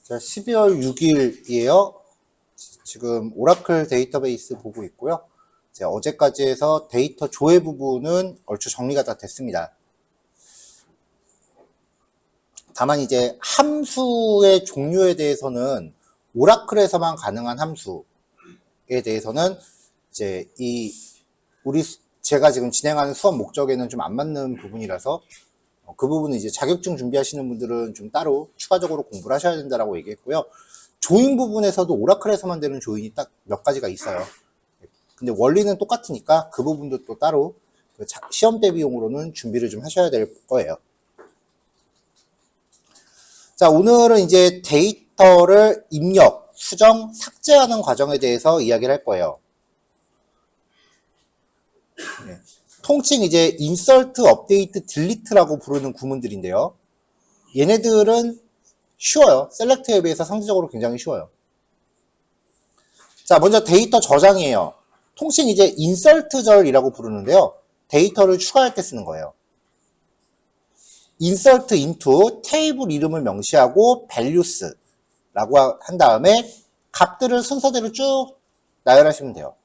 자, 12월 6일이에요. 지금 오라클 데이터베이스 보고 있고요. 이제 어제까지 해서 데이터 조회 부분은 얼추 정리가 다 됐습니다. 다만 이제 함수의 종류에 대해서는 오라클에서만 가능한 함수에 대해서는 이제 제가 지금 진행하는 수업 목적에는 좀 안 맞는 부분이라서 그 부분은 이제 자격증 준비하시는 분들은 좀 따로 추가적으로 공부를 하셔야 된다라고 얘기했고요. 조인 부분에서도 오라클에서만 되는 조인이 딱 몇 가지가 있어요. 근데 원리는 똑같으니까 그 부분도 또 따로 시험 대비용으로는 준비를 좀 하셔야 될 거예요. 자, 오늘은 이제 데이터를 입력, 수정, 삭제하는 과정에 대해서 이야기를 할 거예요. 네. 통칭 이제 insert, update, delete라고 부르는 구문들인데요. 얘네들은 쉬워요. 셀렉트에 비해서 상대적으로 굉장히 쉬워요. 자, 먼저 데이터 저장이에요. 통칭 이제 insert절이라고 부르는데요. 데이터를 추가할 때 쓰는 거예요. insert into 테이블 이름을 명시하고 values라고 한 다음에 값들을 순서대로 쭉 나열하시면 돼요.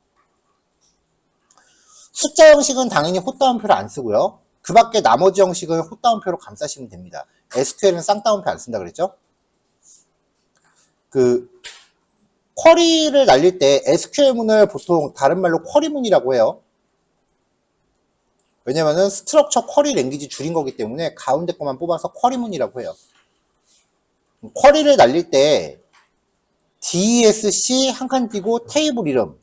숫자 형식은 당연히 헛다운표를 안 쓰고요. 그 밖에 나머지 형식은 헛다운표로 감싸시면 됩니다. SQL은 쌍따옴표 안 쓴다 그랬죠? 쿼리를 날릴 때 SQL문을 보통 다른 말로 쿼리문이라고 해요. 왜냐면은 스트럭처 쿼리 랭귀지 줄인 거기 때문에 가운데 것만 뽑아서 쿼리문이라고 해요. 쿼리를 날릴 때 DESC 한 칸 띄고 테이블 이름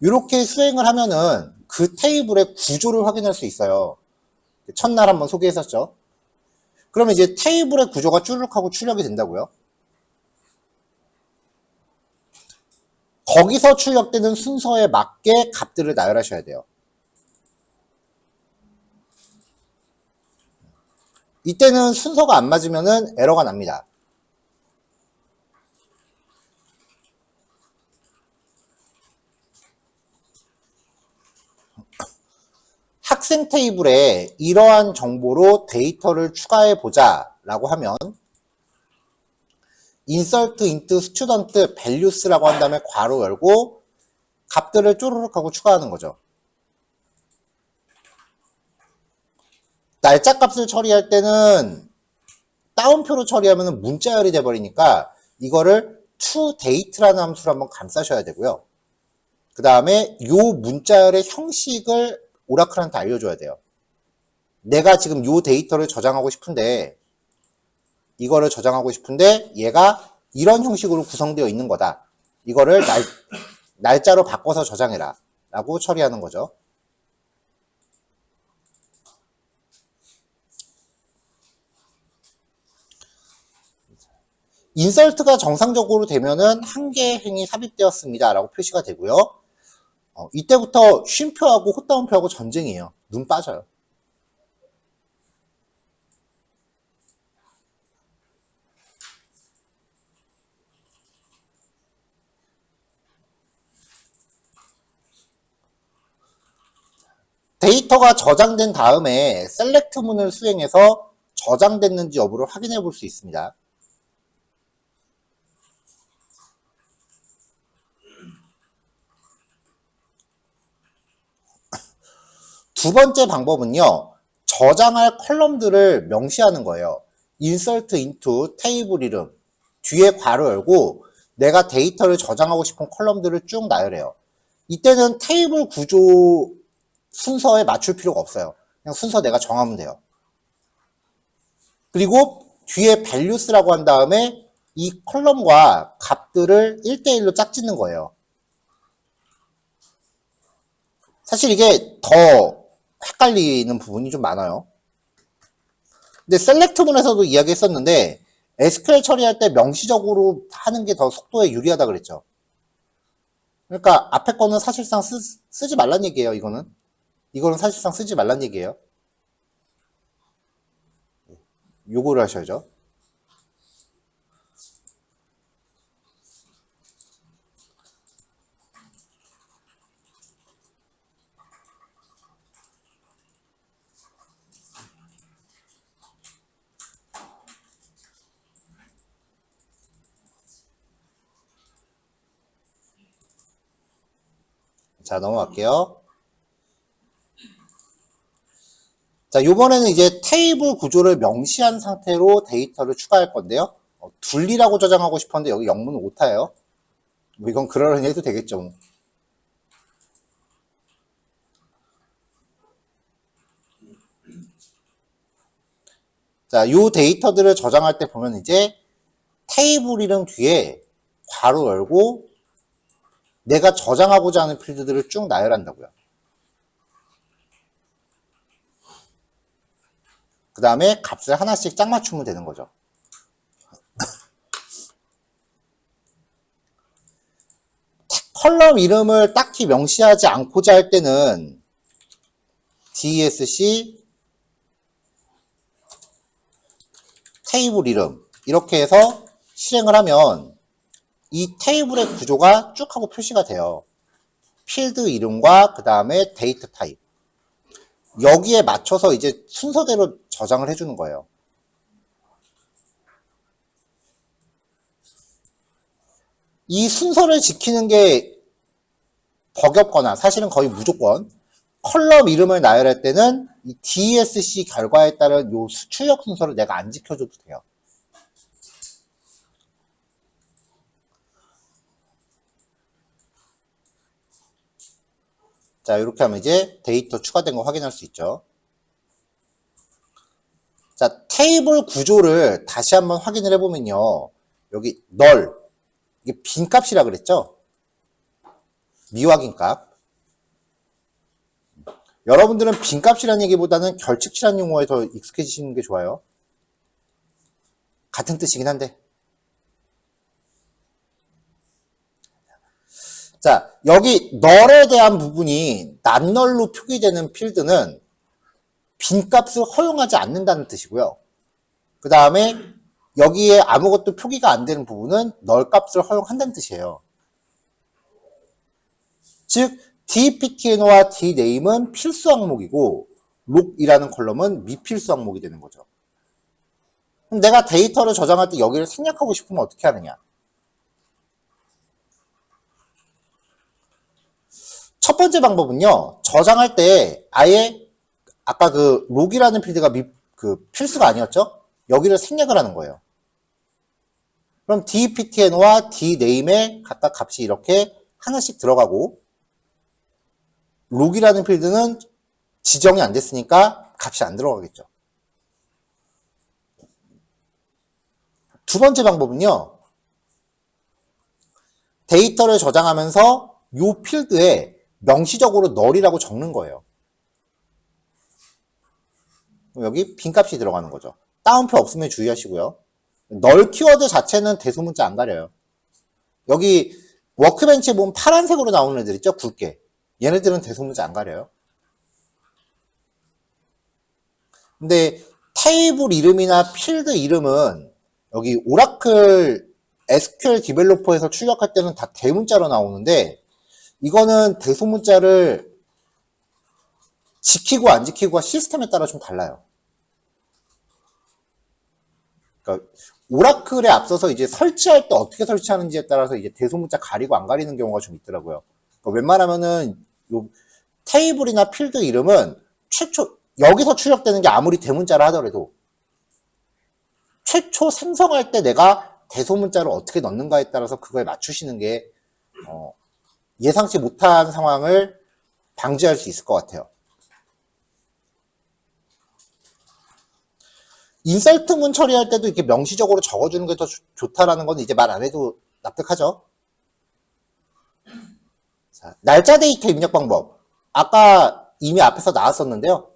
이렇게 수행을 하면은 그 테이블의 구조를 확인할 수 있어요. 첫날 한번 소개했었죠. 그러면 이제 테이블의 구조가 쭈르륵하고 출력이 된다고요. 거기서 출력되는 순서에 맞게 값들을 나열하셔야 돼요. 이때는 순서가 안 맞으면은 에러가 납니다. 학생 테이블에 이러한 정보로 데이터를 추가해 보자 라고 하면 insert into student values라고 한 다음에 괄호 열고 값들을 쪼르륵 하고 추가하는 거죠. 날짜 값을 처리할 때는 따옴표로 처리하면 문자열이 돼버리니까 이거를 toDate라는 함수를 한번 감싸셔야 되고요. 그 다음에 이 문자열의 형식을 오라클한테 알려줘야 돼요. 내가 지금 이 데이터를 저장하고 싶은데 이거를 저장하고 싶은데 얘가 이런 형식으로 구성되어 있는 거다. 이거를 날짜로 바꿔서 저장해라 라고 처리하는 거죠. 인설트가 정상적으로 되면은 한 개의 행이 삽입되었습니다 라고 표시가 되고요. 이때부터 쉼표하고 헛다운표하고 전쟁이에요. 눈 빠져요. 데이터가 저장된 다음에 셀렉트문을 수행해서 저장됐는지 여부를 확인해 볼 수 있습니다. 두 번째 방법은요. 저장할 컬럼들을 명시하는 거예요. insert into 테이블 이름 뒤에 괄호 열고 내가 데이터를 저장하고 싶은 컬럼들을 쭉 나열해요. 이때는 테이블 구조 순서에 맞출 필요가 없어요. 그냥 순서 내가 정하면 돼요. 그리고 뒤에 values라고 한 다음에 이 컬럼과 값들을 1대1로 짝짓는 거예요. 사실 이게 더 헷갈리는 부분이 좀 많아요. 근데 셀렉트문에서도 이야기했었는데 SQL 처리할 때 명시적으로 하는 게 더 속도에 유리하다 그랬죠. 그러니까 앞에 거는 사실상 쓰지 말란 얘기예요. 이거는 사실상 쓰지 말란 얘기예요. 요거를 하셔야죠. 자, 넘어갈게요. 자, 요번에는 이제 테이블 구조를 명시한 상태로 데이터를 추가할 건데요. 둘리라고 저장하고 싶었는데 여기 영문은 오타예요. 뭐 이건 그러려니 해도 되겠죠. 자, 요 데이터들을 저장할 때 보면 이제 테이블 이름 뒤에 괄호 열고 내가 저장하고자 하는 필드들을 쭉 나열한다고요. 그 다음에 값을 하나씩 짝 맞추면 되는 거죠. 컬럼 이름을 딱히 명시하지 않고자 할 때는 DESC 테이블 이름 이렇게 해서 실행을 하면 이 테이블의 구조가 쭉 하고 표시가 돼요. 필드 이름과 그 다음에 데이터 타입 여기에 맞춰서 이제 순서대로 저장을 해주는 거예요. 이 순서를 지키는 게 버겁거나 사실은 거의 무조건 컬럼 이름을 나열할 때는 이 DSC 결과에 따른 요 출력 순서를 내가 안 지켜줘도 돼요. 자, 이렇게 하면 이제 데이터 추가된 거 확인할 수 있죠. 자, 테이블 구조를 다시 한번 확인을 해보면요. 여기 널, 이게 빈값이라 그랬죠? 미확인 값. 여러분들은 빈값이라는 얘기보다는 결측치라는 용어에 더 익숙해지시는 게 좋아요. 같은 뜻이긴 한데. 자, 여기 널에 대한 부분이 난널로 표기되는 필드는 빈값을 허용하지 않는다는 뜻이고요. 그 다음에 여기에 아무것도 표기가 안 되는 부분은 널 값을 허용한다는 뜻이에요. 즉 dptn와 dname은 필수 항목이고 log이라는 컬럼은 미필수 항목이 되는 거죠. 그럼 내가 데이터를 저장할 때 여기를 생략하고 싶으면 어떻게 하느냐? 첫 번째 방법은요. 저장할 때 아예 아까 그 log이라는 필드가 필수가 아니었죠? 여기를 생략을 하는 거예요. 그럼 dptn와 dname의 각각 값이 이렇게 하나씩 들어가고 log이라는 필드는 지정이 안 됐으니까 값이 안 들어가겠죠. 두 번째 방법은요. 데이터를 저장하면서 이 필드에 명시적으로 널이라고 적는 거예요. 여기 빈값이 들어가는 거죠. 따옴표 없으면 주의하시고요. 널 키워드 자체는 대소문자 안 가려요. 여기 워크벤치에 보면 파란색으로 나오는 애들 있죠? 굵게. 얘네들은 대소문자 안 가려요. 근데 테이블 이름이나 필드 이름은 여기 오라클 SQL 디벨로퍼에서 출력할 때는 다 대문자로 나오는데 이거는 대소문자를 지키고 안 지키고가 시스템에 따라 좀 달라요. 그러니까 오라클에 앞서서 이제 설치할 때 어떻게 설치하는지에 따라서 이제 대소문자 가리고 안 가리는 경우가 좀 있더라고요. 그러니까 웬만하면은 요 테이블이나 필드 이름은 최초 여기서 출력되는 게 아무리 대문자라 하더라도 최초 생성할 때 내가 대소문자를 어떻게 넣는가에 따라서 그거에 맞추시는 게 예상치 못한 상황을 방지할 수 있을 것 같아요. 인설트문 처리할 때도 이렇게 명시적으로 적어주는 게 더 좋다라는 건 이제 말 안 해도 납득하죠. 자, 날짜 데이터 입력 방법. 아까 이미 앞에서 나왔었는데요.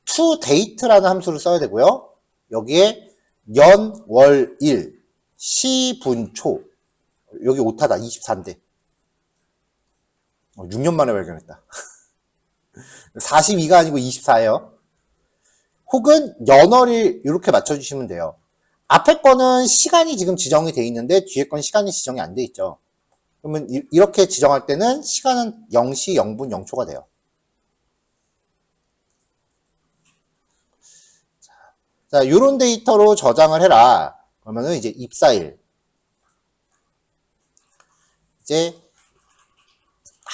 toDate라는 함수를 써야 되고요. 여기에 년, 월, 일, 시, 분, 초. 여기 오타다. 24인데. 6년 만에 발견했다. 42가 아니고 24예요. 혹은 연월일 이렇게 맞춰주시면 돼요. 앞에 거는 시간이 지금 지정이 돼 있는데 뒤에 건 시간이 지정이 안 돼 있죠. 그러면 이렇게 지정할 때는 시간은 0시 0분 0초가 돼요. 자, 이런 데이터로 저장을 해라. 그러면은 이제 입사일. 이제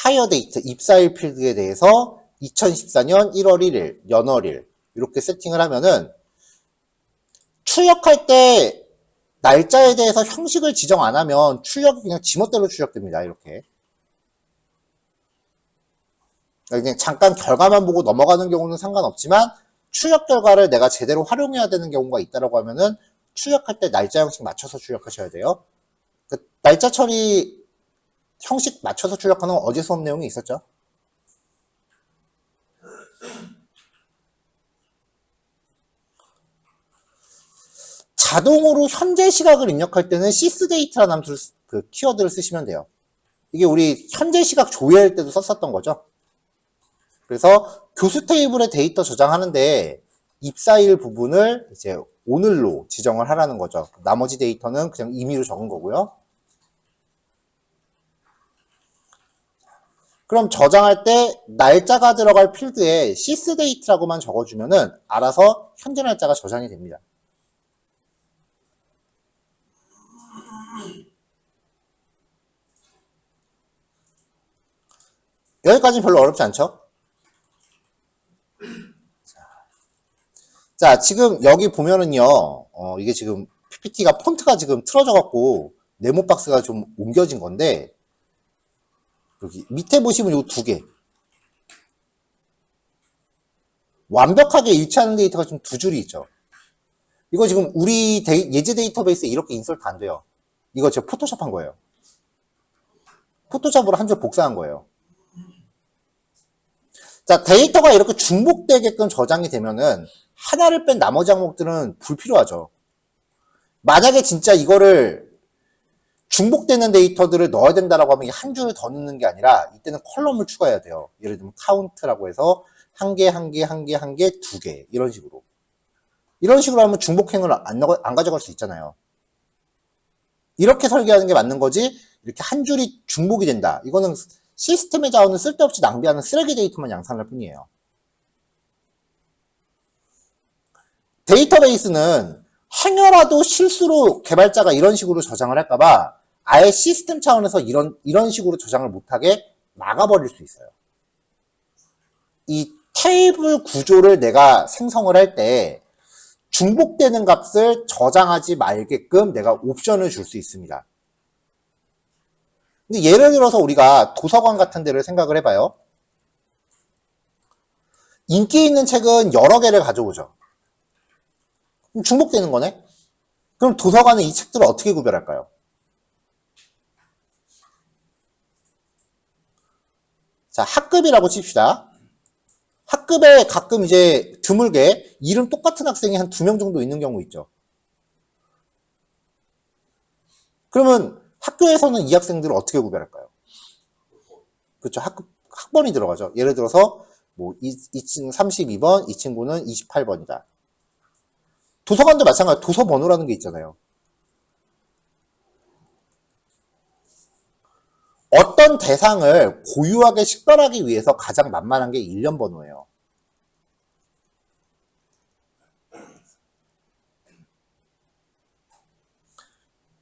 하이어 데이트, 입사일 필드에 대해서 2014년 1월 1일, 연월일 이렇게 세팅을 하면은 출력할 때 날짜에 대해서 형식을 지정 안 하면 출력이 그냥 지멋대로 출력됩니다. 이렇게. 그냥 잠깐 결과만 보고 넘어가는 경우는 상관없지만 출력 결과를 내가 제대로 활용해야 되는 경우가 있다라고 하면은 출력할 때 날짜 형식 맞춰서 출력하셔야 돼요. 그 날짜 처리 형식 맞춰서 출력하는 건 어제 수업 내용이 있었죠. 자동으로 현재 시각을 입력할 때는 sysDate라는 함수를 그 키워드를 쓰시면 돼요. 이게 우리 현재 시각 조회할 때도 썼었던 거죠. 그래서 교수 테이블에 데이터 저장하는데 입사일 부분을 이제 오늘로 지정을 하라는 거죠. 나머지 데이터는 그냥 임의로 적은 거고요. 그럼 저장할 때 날짜가 들어갈 필드에 sysDate라고만 적어주면은 알아서 현재 날짜가 저장이 됩니다. 여기까지는 별로 어렵지 않죠? 자, 지금 여기 보면은요, 이게 지금 PPT가 폰트가 지금 틀어져갖고 네모 박스가 좀 옮겨진 건데, 여기 밑에 보시면 요 두 개. 완벽하게 일치하는 데이터가 지금 두 줄이 있죠. 이거 지금 우리 예제 데이터베이스에 이렇게 인서트 안 돼요. 이거 제가 포토샵 한 거예요. 포토샵으로 한 줄 복사한 거예요. 자, 데이터가 이렇게 중복되게끔 저장이 되면은 하나를 뺀 나머지 항목들은 불필요하죠. 만약에 진짜 이거를 중복되는 데이터들을 넣어야 된다라고 하면 한 줄을 더 넣는 게 아니라 이때는 컬럼을 추가해야 돼요. 예를 들면 카운트라고 해서 한 개, 한 개, 한 개, 한 개, 두 개 이런 식으로. 이런 식으로 하면 중복행을 안 가져갈 수 있잖아요. 이렇게 설계하는 게 맞는 거지 이렇게 한 줄이 중복이 된다. 이거는 시스템의 자원을 쓸데없이 낭비하는 쓰레기 데이터만 양산할 뿐이에요. 데이터베이스는 행여라도 실수로 개발자가 이런 식으로 저장을 할까봐 아예 시스템 차원에서 이런 식으로 저장을 못하게 막아버릴 수 있어요. 이 테이블 구조를 내가 생성을 할 때 중복되는 값을 저장하지 말게끔 내가 옵션을 줄 수 있습니다. 근데 예를 들어서 우리가 도서관 같은 데를 생각을 해봐요. 인기 있는 책은 여러 개를 가져오죠. 그럼 중복되는 거네? 그럼 도서관은 이 책들을 어떻게 구별할까요? 자, 학급이라고 칩시다. 학급에 가끔 이제 드물게 이름 똑같은 학생이 한 2명 정도 있는 경우 있죠. 그러면 학교에서는 이 학생들을 어떻게 구별할까요? 그렇죠. 학번이 들어가죠. 예를 들어서 뭐 이 친구 32번, 이 친구는 28번이다. 도서관도 마찬가지로 도서 번호라는 게 있잖아요. 어떤 대상을 고유하게 식별하기 위해서 가장 만만한 게 일련 번호예요.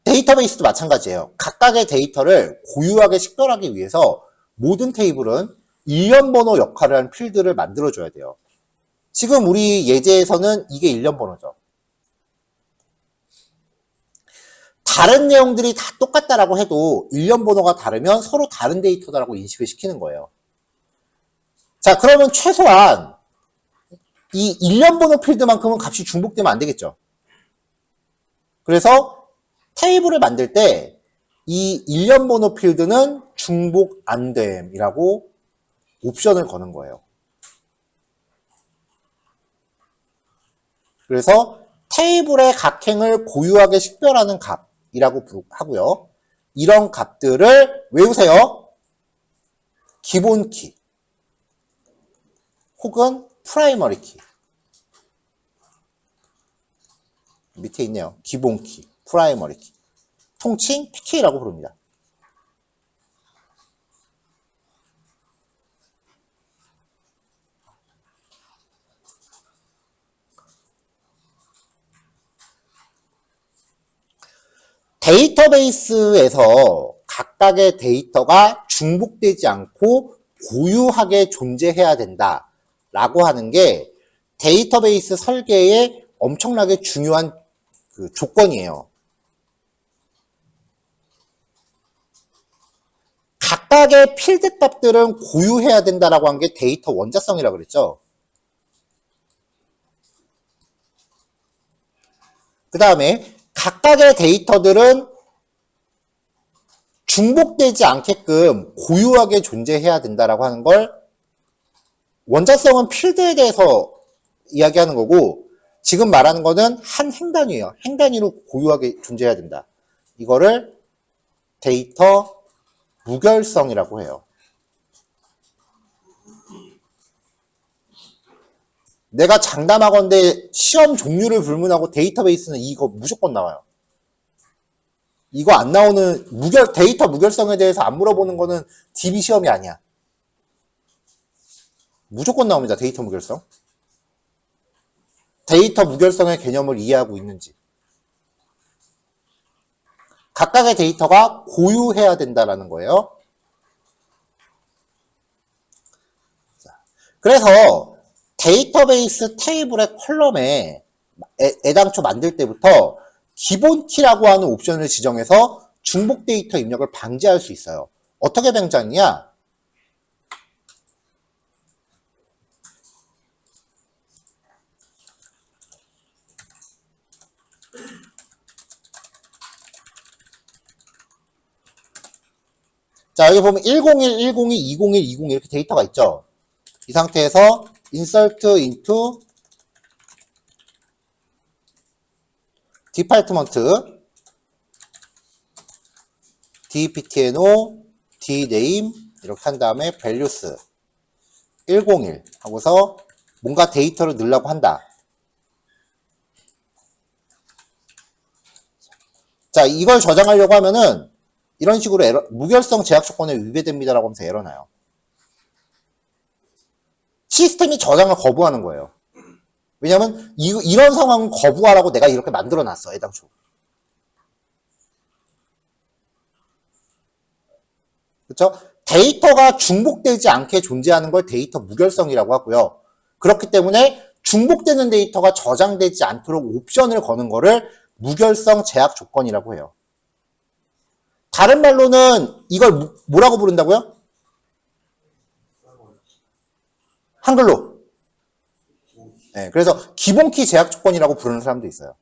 데이터베이스도 마찬가지예요. 각각의 데이터를 고유하게 식별하기 위해서 모든 테이블은 일련 번호 역할을 하는 필드를 만들어줘야 돼요. 지금 우리 예제에서는 이게 일련 번호죠. 다른 내용들이 다 똑같다라고 해도 일련 번호가 다르면 서로 다른 데이터다라고 인식을 시키는 거예요. 자, 그러면 최소한 이 일련 번호 필드만큼은 값이 중복되면 안 되겠죠. 그래서 테이블을 만들 때 이 일련 번호 필드는 중복 안 됨이라고 옵션을 거는 거예요. 그래서 테이블의 각 행을 고유하게 식별하는 값이라고 하고요. 이런 값들을 외우세요. 기본 키 혹은 프라이머리 키. 밑에 있네요. 기본 키, 프라이머리 키. 통칭 PK라고 부릅니다. 데이터베이스에서 각각의 데이터가 중복되지 않고 고유하게 존재해야 된다라고 하는 게 데이터베이스 설계에 엄청나게 중요한 그 조건이에요. 각각의 필드 값들은 고유해야 된다라고 한 게 데이터 원자성이라고 그랬죠. 그 다음에 각각의 데이터들은 중복되지 않게끔 고유하게 존재해야 된다라고 하는 걸 원자성은 필드에 대해서 이야기하는 거고 지금 말하는 거는 한 행단위예요. 행단위로 고유하게 존재해야 된다. 이거를 데이터 무결성이라고 해요. 내가 장담하건대 시험 종류를 불문하고 데이터베이스는 이거 무조건 나와요. 이거 안 나오는 데이터 무결성에 대해서 안 물어보는 거는 DB 시험이 아니야. 무조건 나옵니다. 데이터 무결성. 데이터 무결성의 개념을 이해하고 있는지. 각각의 데이터가 고유해야 된다라는 거예요. 그래서 데이터베이스 테이블의 컬럼에 애당초 만들 때부터 기본 키라고 하는 옵션을 지정해서 중복 데이터 입력을 방지할 수 있어요. 어떻게 방지하느냐? 자, 여기 보면 101, 102, 201, 201 이렇게 데이터가 있죠. 이 상태에서 insert into department dptno dname 이렇게 한 다음에 values 101 하고서 뭔가 데이터를 넣으려고 한다. 자, 이걸 저장하려고 하면은 이런 식으로 에러, 무결성 제약 조건에 위배됩니다라고 하면서 에러 나요. 시스템이 저장을 거부하는 거예요. 왜냐면 이런 상황은 거부하라고 내가 이렇게 만들어 놨어, 애당초. 그렇죠? 데이터가 중복되지 않게 존재하는 걸 데이터 무결성이라고 하고요. 그렇기 때문에 중복되는 데이터가 저장되지 않도록 옵션을 거는 거를 무결성 제약 조건이라고 해요. 다른 말로는 이걸 뭐라고 부른다고요? 한글로. 네, 그래서 기본키 제약 조건이라고 부르는 사람도 있어요.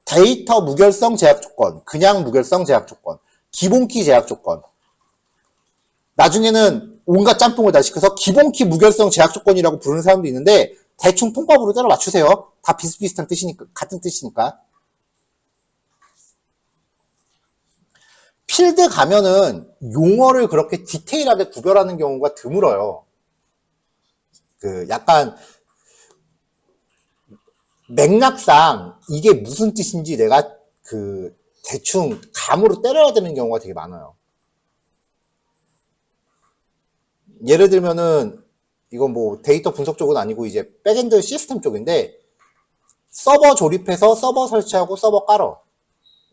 데이터 무결성 제약 조건, 그냥 무결성 제약 조건, 기본키 제약 조건. 나중에는 온갖 짬뽕을 다 시켜서 기본키 무결성 제약 조건이라고 부르는 사람도 있는데 대충 통밥으로 따라 맞추세요. 다 비슷비슷한 뜻이니까, 같은 뜻이니까. 필드 가면은 용어를 그렇게 디테일하게 구별하는 경우가 드물어요. 약간 맥락상 이게 무슨 뜻인지 내가 대충 감으로 때려야 되는 경우가 되게 많아요. 예를 들면은 이건 뭐 데이터 분석 쪽은 아니고 이제 백엔드 시스템 쪽인데 서버 조립해서 서버 설치하고 서버 깔어.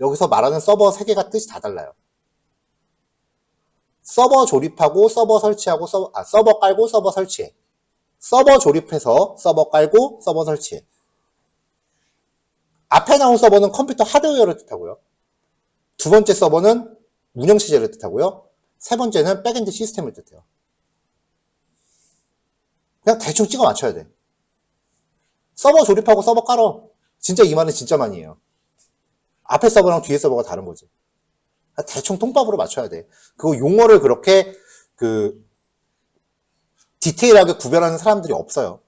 여기서 말하는 서버 3개가 뜻이 다 달라요. 서버 조립하고 서버 설치하고 서버 깔고 서버 설치해. 서버 조립해서 서버 깔고 서버 설치해. 앞에 나온 서버는 컴퓨터 하드웨어를 뜻하고요. 두 번째 서버는 운영체제를 뜻하고요. 세 번째는 백엔드 시스템을 뜻해요. 그냥 대충 찍어 맞춰야 돼. 서버 조립하고 서버 깔어. 진짜 이 말은 진짜 많이 해요. 앞에 서버랑 뒤에 서버가 다른 거지. 대충 통밥으로 맞춰야 돼. 그 용어를 그렇게 디테일하게 구별하는 사람들이 없어요.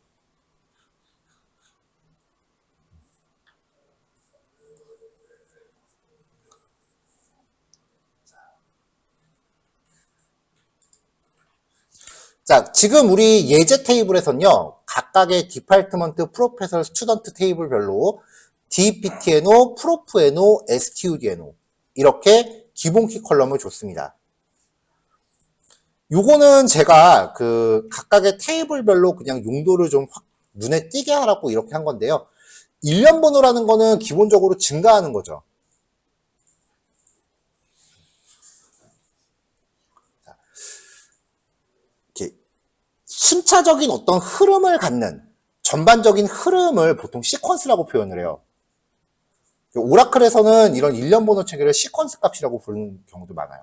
자, 지금 우리 예제 테이블에서는요, 각각의 디파트먼트, 프로페서, 스튜던트 테이블별로 DPTNO, 프로프NO, STUDNO 이렇게 기본키 컬럼을 줬습니다. 요거는 제가 각각의 테이블별로 그냥 용도를 좀 확 눈에 띄게 하라고 이렇게 한 건데요. 일련 번호라는 거는 기본적으로 증가하는 거죠. 순차적인 어떤 흐름을 갖는 전반적인 흐름을 보통 시퀀스라고 표현을 해요. 오라클에서는 이런 일련 번호 체계를 시퀀스 값이라고 부르는 경우도 많아요.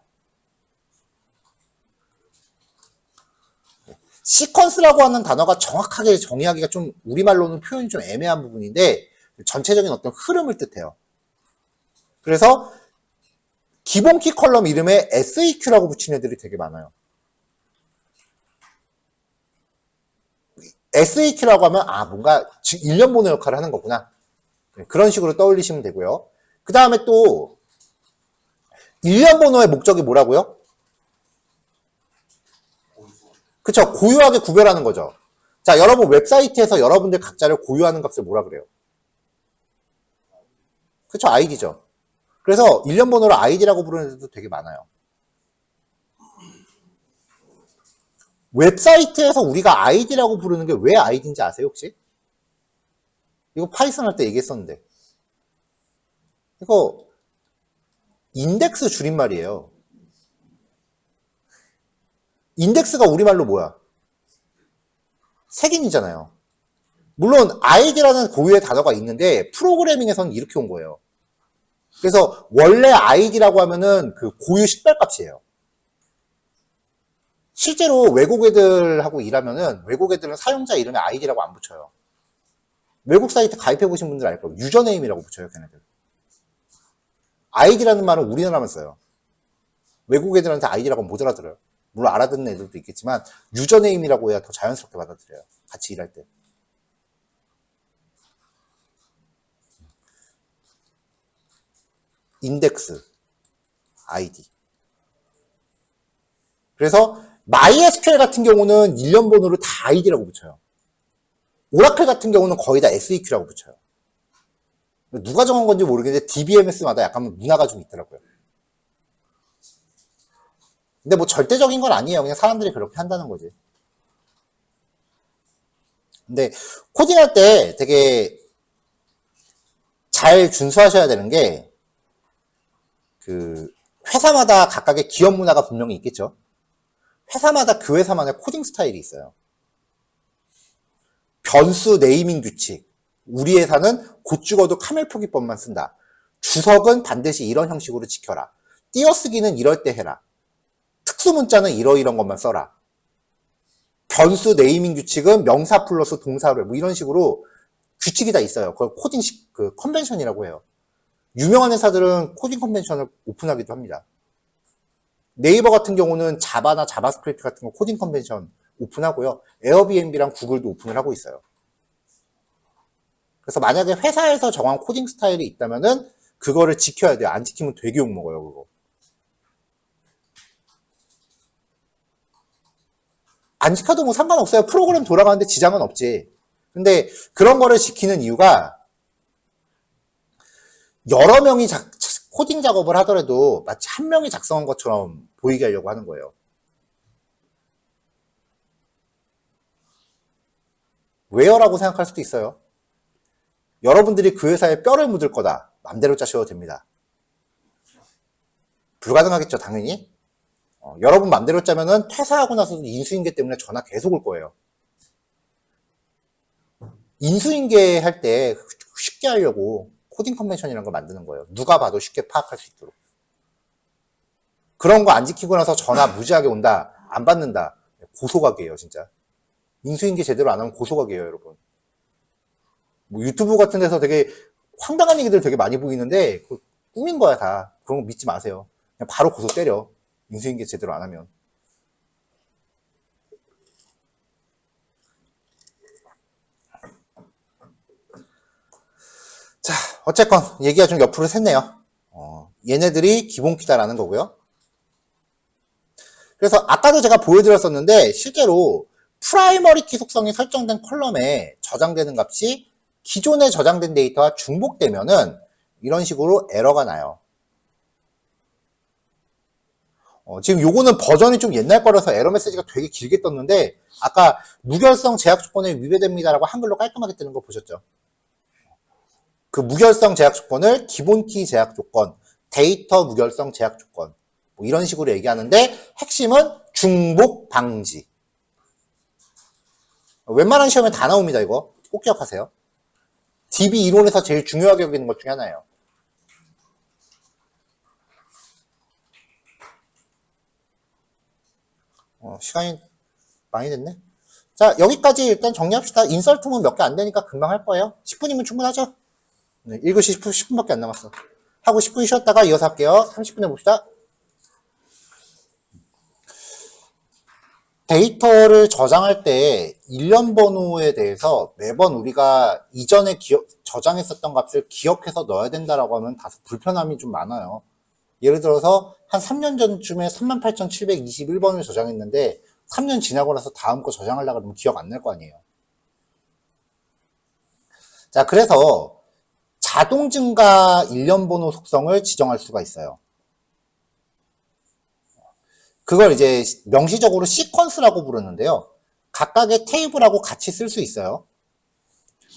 시퀀스라고 하는 단어가 정확하게 정의하기가 좀 우리말로는 표현이 좀 애매한 부분인데 전체적인 어떤 흐름을 뜻해요. 그래서 기본 키 컬럼 이름에 SEQ라고 붙인 애들이 되게 많아요. SEQ라고 하면 뭔가 일련 번호 역할을 하는 거구나. 그런 식으로 떠올리시면 되고요. 그 다음에 또 일련 번호의 목적이 뭐라고요? 그쵸, 고유하게 구별하는 거죠. 자, 여러분 웹사이트에서 여러분들 각자를 고유하는 값을 뭐라 그래요? 그쵸, 아이디죠. 그래서 일련 번호를 아이디라고 부르는 애들도 되게 많아요. 웹사이트에서 우리가 아이디라고 부르는 게 왜 아이디인지 아세요, 혹시? 이거 파이썬 할 때 얘기했었는데. 이거 인덱스 줄임말이에요. 인덱스가 우리말로 뭐야? 색인이잖아요. 물론 id라는 고유의 단어가 있는데 프로그래밍에서는 이렇게 온 거예요. 그래서 원래 id라고 하면은 그 고유 식별값이에요. 실제로 외국 애들하고 일하면은 외국 애들은 사용자 이름에 id라고 안 붙여요. 외국 사이트 가입해 보신 분들 알 거예요. 유저네임이라고 붙여요, 걔네들. id라는 말은 우리나라만 써요. 외국 애들한테 id라고 못 알아들어요. 물론 알아듣는 애들도 있겠지만 유저네임이라고 해야 더 자연스럽게 받아들여요. 같이 일할 때. 인덱스, id. 그래서 MySQL 같은 경우는 일련 번호를 다 id라고 붙여요. 오라클 같은 경우는 거의 다 SEQ라고 붙여요. 누가 정한 건지 모르겠는데 DBMS마다 약간 문화가 좀 있더라고요. 근데 뭐 절대적인 건 아니에요. 그냥 사람들이 그렇게 한다는 거지. 근데 코딩할 때 되게 잘 준수하셔야 되는 게 그 회사마다 각각의 기업 문화가 분명히 있겠죠. 회사마다 그 회사만의 코딩 스타일이 있어요. 변수 네이밍 규칙. 우리 회사는 곧 죽어도 카멜 표기법만 쓴다. 주석은 반드시 이런 형식으로 지켜라. 띄어쓰기는 이럴 때 해라. 특수 문자는 이런 것만 써라. 변수 네이밍 규칙은 명사 플러스 동사를 뭐 이런 식으로 규칙이 다 있어요. 그걸 코딩 그 컨벤션이라고 해요. 유명한 회사들은 코딩 컨벤션을 오픈하기도 합니다. 네이버 같은 경우는 자바나 자바스크립트 같은 거 코딩 컨벤션 오픈하고요. 에어비앤비랑 구글도 오픈을 하고 있어요. 그래서 만약에 회사에서 정한 코딩 스타일이 있다면은 그거를 지켜야 돼요. 안 지키면 되게 욕먹어요, 그거. 안 지켜도 뭐 상관없어요. 프로그램 돌아가는데 지장은 없지. 근데 그런 거를 지키는 이유가 여러 명이 코딩 작업을 하더라도 마치 한 명이 작성한 것처럼 보이게 하려고 하는 거예요. 왜요라고 생각할 수도 있어요. 여러분들이 그 회사에 뼈를 묻을 거다. 맘대로 짜셔도 됩니다. 불가능하겠죠, 당연히. 여러분 맘대로 짜면은 퇴사하고 나서도 인수인계 때문에 전화 계속 올 거예요. 인수인계 할 때 쉽게 하려고 코딩 컨벤션이라는 걸 만드는 거예요. 누가 봐도 쉽게 파악할 수 있도록. 그런 거 안 지키고 나서 전화 무지하게 온다, 안 받는다. 고소각이에요, 진짜. 인수인계 제대로 안 하면 고소각이에요, 여러분. 뭐 유튜브 같은 데서 되게 황당한 얘기들 되게 많이 보이는데 그거 꾸민 거야, 다. 그런 거 믿지 마세요. 그냥 바로 고소 때려. 인수인계 제대로 안 하면. 자, 어쨌건 얘기가 좀 옆으로 샜네요. 얘네들이 기본키다라는 거고요. 그래서 아까도 제가 보여드렸었는데 실제로 프라이머리 키 속성이 설정된 컬럼에 저장되는 값이 기존에 저장된 데이터와 중복되면은 이런 식으로 에러가 나요. 지금 요거는 버전이 좀 옛날 거라서 에러 메시지가 되게 길게 떴는데 아까 무결성 제약 조건에 위배됩니다라고 한글로 깔끔하게 뜨는 거 보셨죠? 그 무결성 제약 조건을 기본키 제약 조건, 데이터 무결성 제약 조건 뭐 이런 식으로 얘기하는데 핵심은 중복 방지. 웬만한 시험에 다 나옵니다, 이거. 꼭 기억하세요. DB 이론에서 제일 중요하게 여기는 것 중에 하나예요. 시간이 많이 됐네. 자, 여기까지 일단 정리합시다. 인설트는 몇 개 안 되니까 금방 할 거예요. 10분이면 충분하죠? 네, 1교시 10분밖에 안 남았어. 하고 10분 쉬었다가 이어서 할게요. 30분 해봅시다. 데이터를 저장할 때 일련 번호에 대해서 매번 우리가 이전에 저장했었던 값을 기억해서 넣어야 된다라고 하면 다소 불편함이 좀 많아요. 예를 들어서 한 3년 전쯤에 38,721번을 저장했는데 3년 지나고 나서 다음 거 저장하려고 하면 기억 안 날 거 아니에요. 자, 그래서 자동 증가 일련 번호 속성을 지정할 수가 있어요. 그걸 이제 명시적으로 시퀀스라고 부르는데요. 각각의 테이블하고 같이 쓸 수 있어요.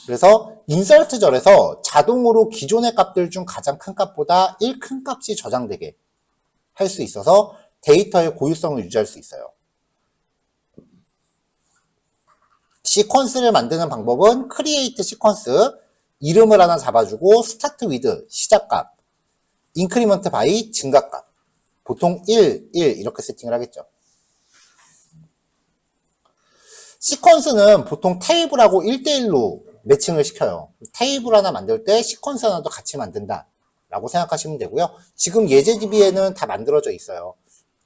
그래서 인설트절에서 자동으로 기존의 값들 중 가장 큰 값보다 1 큰 값이 저장되게 할 수 있어서 데이터의 고유성을 유지할 수 있어요. 시퀀스를 만드는 방법은 create 시퀀스, 이름을 하나 잡아주고 start with 시작값, increment by 증가값, 보통 1, 1 이렇게 세팅을 하겠죠. 시퀀스는 보통 테이블하고 1대1로 매칭을 시켜요. 테이블 하나 만들 때 시퀀스 하나도 같이 만든다 라고 생각하시면 되고요. 지금 예제DB에는 다 만들어져 있어요.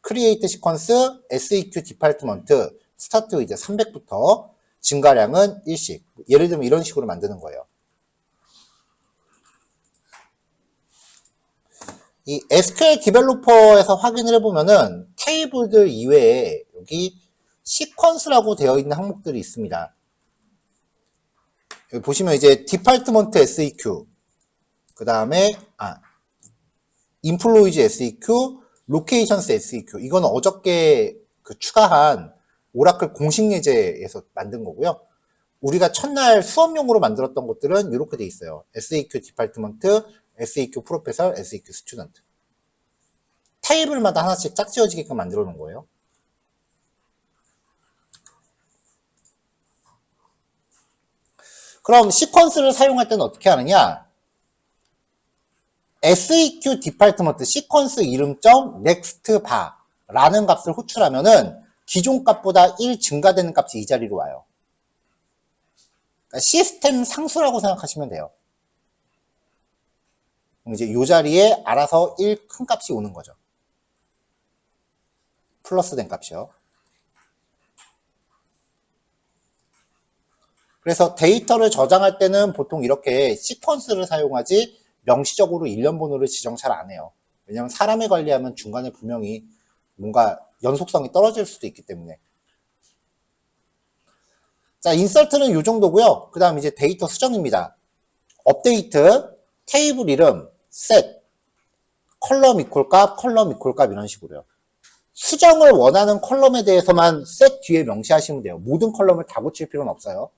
create 시퀀스, seq 디파트먼트, start with 300부터 증가량은 1씩. 예를 들면 이런 식으로 만드는 거예요. 이 SQL 디벨로퍼에서 확인을 해보면은 테이블들 이외에 여기 시퀀스라고 되어 있는 항목들이 있습니다. 여기 보시면 이제 디파트먼트 SEQ, 그 다음에 인플로이즈 SEQ, 로케이션스 SEQ. 이거는 어저께 추가한 오라클 공식 예제에서 만든 거고요. 우리가 첫날 수업용으로 만들었던 것들은 이렇게 돼 있어요. SEQ 디파트먼트, SEQ 프로페서, SEQ 스튜던트. 테이블마다 하나씩 짝지어지게끔 만들어 놓은 거예요. 그럼 시퀀스를 사용할 때는 어떻게 하느냐? SEQ 디파트먼트 시퀀스 이름점 next bar라는 값을 호출하면은 기존 값보다 1 증가되는 값이 이 자리로 와요. 그러니까 시스템 상수라고 생각하시면 돼요. 이제 이 자리에 알아서 1 큰 값이 오는 거죠. 플러스 된 값이요. 그래서 데이터를 저장할 때는 보통 이렇게 시퀀스를 사용하지 명시적으로 일련 번호를 지정 잘 안 해요. 왜냐하면 사람이 관리하면 중간에 분명히 뭔가 연속성이 떨어질 수도 있기 때문에. 자, 인설트는 이 정도고요. 그 다음 이제 데이터 수정입니다. 업데이트, 테이블 이름, 셋, 컬럼 이퀄 값, 컬럼 이퀄 값 이런 식으로요. 수정을 원하는 컬럼에 대해서만 셋 뒤에 명시하시면 돼요. 모든 컬럼을 다 고칠 필요는 없어요.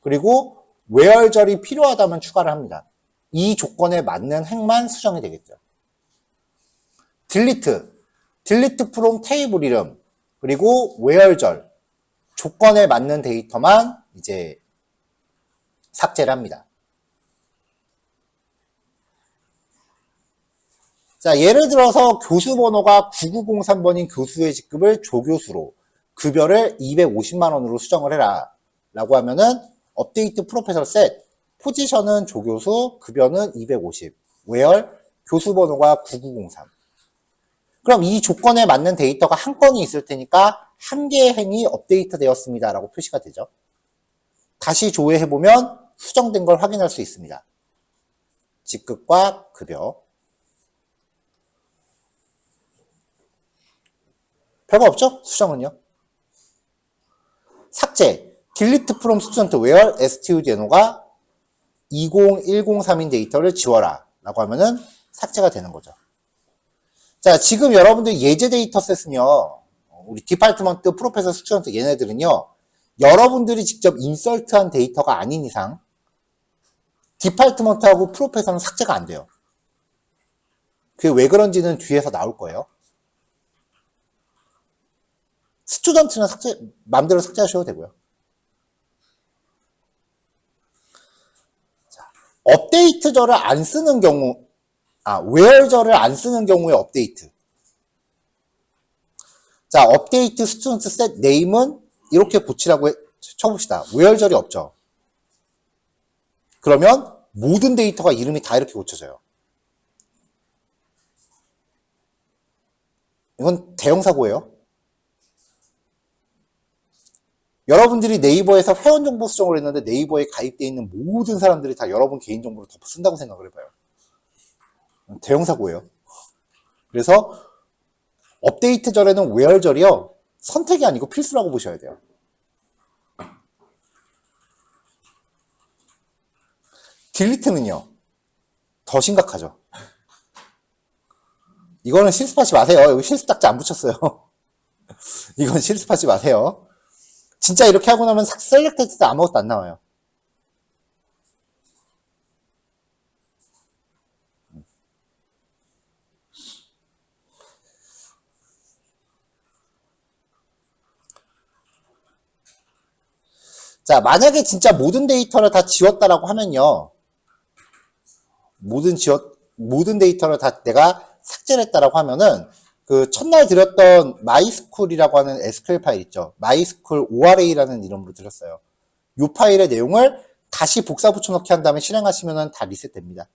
그리고 where절이 필요하다면 추가를 합니다. 이 조건에 맞는 행만 수정이 되겠죠. delete from 테이블 이름, 그리고 where절, 조건에 맞는 데이터만 이제 삭제를 합니다. 자, 예를 들어서 교수 번호가 9903번인 교수의 직급을 조교수로 급여를 250만 원으로 수정을 해라 라고 하면은 업데이트 프로페서 셋, 포지션은 조교수, 급여는 250, where 교수 번호가 9903. 그럼 이 조건에 맞는 데이터가 한 건이 있을 테니까 한 개의 행이 업데이트 되었습니다 라고 표시가 되죠. 다시 조회해보면 수정된 걸 확인할 수 있습니다. 직급과 급여. 별거 없죠? 수정은요. 삭제. delete from student where student가 20103인 데이터를 지워라 라고 하면은 삭제가 되는 거죠. 자, 지금 여러분들 예제 데이터셋은요, 우리 디파트먼트, 프로페서, 스튜던트 얘네들은요, 여러분들이 직접 인설트한 데이터가 아닌 이상 디파트먼트하고 프로페서는 삭제가 안 돼요. 그게 왜 그런지는 뒤에서 나올 거예요. 스튜던트는 맘대로 삭제하셔도 되고요. 업데이트절을 안 쓰는 경우, where절을 안 쓰는 경우에 업데이트. 자, 업데이트 스튜던트 셋 네임은 이렇게 고치라고 쳐봅시다. where절이 없죠. 그러면 모든 데이터가 이름이 다 이렇게 고쳐져요. 이건 대형 사고예요. 여러분들이 네이버에서 회원정보 수정을 했는데 네이버에 가입되어 있는 모든 사람들이 다 여러분 개인정보를 덮어 쓴다고 생각을 해봐요. 대형 사고예요. 그래서 업데이트 절에는 where절이요, 선택이 아니고 필수라고 보셔야 돼요. 딜리트는요, 더 심각하죠. 이거는 실습하지 마세요. 여기 실습 딱지 안 붙였어요. 이건 실습하지 마세요. 진짜 이렇게 하고 나면 셀렉트 때 아무것도 안 나와요. 자, 만약에 진짜 모든 데이터를 다 지웠다라고 하면요, 모든 데이터를 다 내가 삭제를 했다라고 하면은, 그 첫날 드렸던 MySQL이라고 하는 SQL 파일 있죠. MySQL ORA라는 이름으로 드렸어요. 이 파일의 내용을 다시 복사 붙여넣기 한 다음에 실행하시면은 다 리셋됩니다.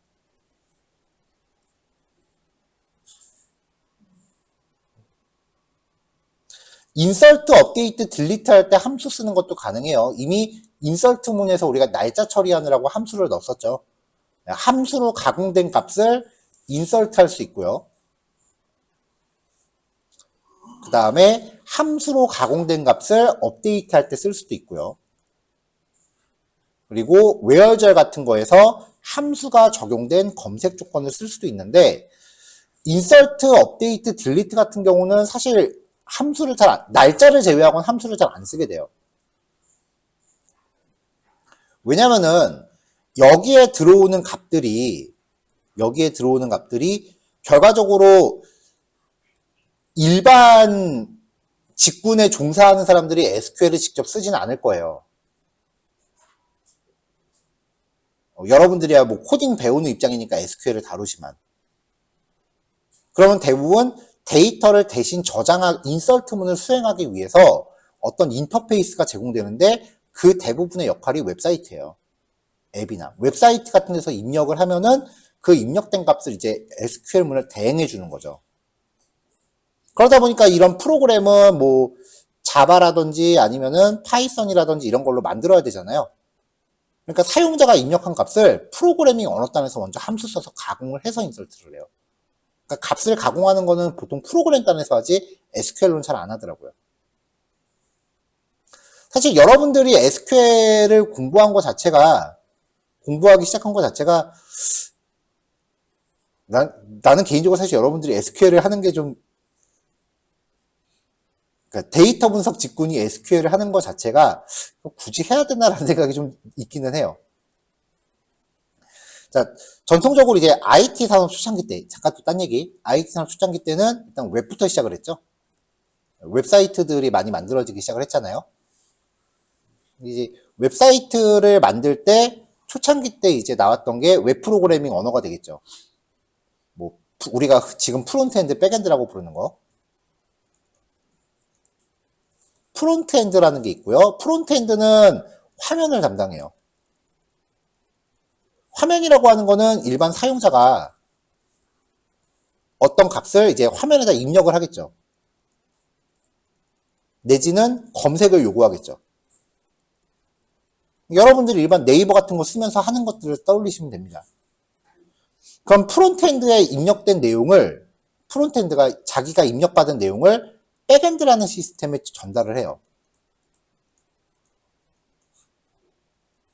인설트, 업데이트, 딜리트 할 때 함수 쓰는 것도 가능해요. 이미 인설트 문에서 우리가 날짜 처리하느라고 함수를 넣었었죠. 함수로 가공된 값을 인설트 할 수 있고요. 그 다음에 함수로 가공된 값을 업데이트 할 때 쓸 수도 있고요. 그리고 where절 같은 거에서 함수가 적용된 검색 조건을 쓸 수도 있는데, 인설트, 업데이트, 딜리트 같은 경우는 사실 함수를 날짜를 제외하고는 함수를 잘 안 쓰게 돼요. 왜냐면은 여기에 들어오는 값들이 결과적으로 일반 직군에 종사하는 사람들이 SQL을 직접 쓰지는 않을 거예요. 여러분들이야 뭐 코딩 배우는 입장이니까 SQL을 다루지만, 그러면 대부분 데이터를 대신 인설트문을 수행하기 위해서 어떤 인터페이스가 제공되는데, 그 대부분의 역할이 웹사이트예요. 앱이나 웹사이트 같은 데서 입력을 하면은 그 입력된 값을 이제 SQL문을 대행해 주는 거죠. 그러다 보니까 이런 프로그램은 뭐 자바라든지 아니면은 파이썬이라든지 이런 걸로 만들어야 되잖아요. 그러니까 사용자가 입력한 값을 프로그래밍 언어단에서 먼저 함수 써서 가공을 해서 인설트를 해요. 그러니까 값을 가공하는 거는 보통 프로그램 단에서 하지 SQL로는 잘 안 하더라고요. 사실 여러분들이 SQL을 공부하기 시작한 것 자체가, 나는 개인적으로 사실 여러분들이 SQL을 하는 게 좀, 그러니까 데이터 분석 직군이 SQL을 하는 것 자체가 굳이 해야 되나라는 생각이 좀 있기는 해요. 자, 전통적으로 이제 IT 산업 초창기 때, 잠깐 또 딴 얘기. IT 산업 초창기 때는 일단 웹부터 시작을 했죠. 웹사이트들이 많이 만들어지기 시작을 했잖아요. 이제 웹사이트를 만들 때 초창기 때 이제 나왔던 게 웹 프로그래밍 언어가 되겠죠. 뭐 우리가 지금 프론트엔드, 백엔드라고 부르는 거. 프론트엔드라는 게 있고요. 프론트엔드는 화면을 담당해요. 화면이라고 하는 거는 일반 사용자가 어떤 값을 이제 화면에다 입력을 하겠죠. 내지는 검색을 요구하겠죠. 여러분들이 일반 네이버 같은 거 쓰면서 하는 것들을 떠올리시면 됩니다. 그럼 프론트엔드에 입력된 내용을, 프론트엔드가 자기가 입력받은 내용을 백엔드라는 시스템에 전달을 해요.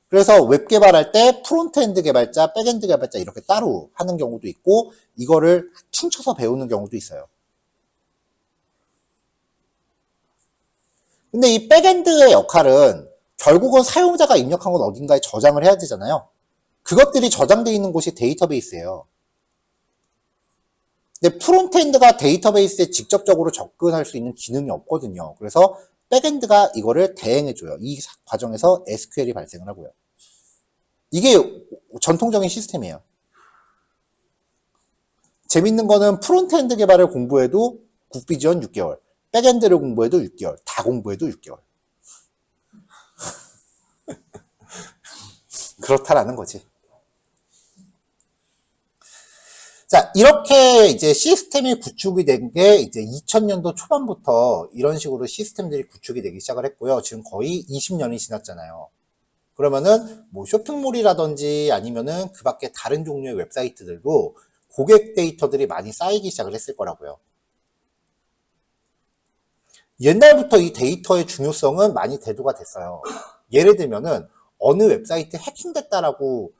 그래서 웹 개발할 때 프론트엔드 개발자, 백엔드 개발자 이렇게 따로 하는 경우도 있고, 이거를 퉁쳐서 배우는 경우도 있어요. 근데 이 백엔드의 역할은 결국은 사용자가 입력한 건 어딘가에 저장을 해야 되잖아요. 그것들이 저장되어 있는 곳이 데이터베이스예요. 근데 프론트엔드가 데이터베이스에 직접적으로 접근할 수 있는 기능이 없거든요. 그래서 백엔드가 이거를 대행해줘요. 이 과정에서 SQL이 발생을 하고요. 이게 전통적인 시스템이에요. 재밌는 거는 프론트엔드 개발을 공부해도 국비 지원 6개월, 백엔드를 공부해도 6개월, 다 공부해도 6개월. 그렇다라는 거지. 자, 이렇게 이제 시스템이 구축이 된 게 이제 2000년도 초반부터 이런 식으로 시스템들이 구축이 되기 시작을 했고요. 지금 거의 20년이 지났잖아요. 그러면은 뭐 쇼핑몰이라든지 아니면은 그 밖에 다른 종류의 웹사이트들도 고객 데이터들이 많이 쌓이기 시작을 했을 거라고요. 옛날부터 이 데이터의 중요성은 많이 대두가 됐어요. 예를 들면은 어느 웹사이트 해킹됐다라고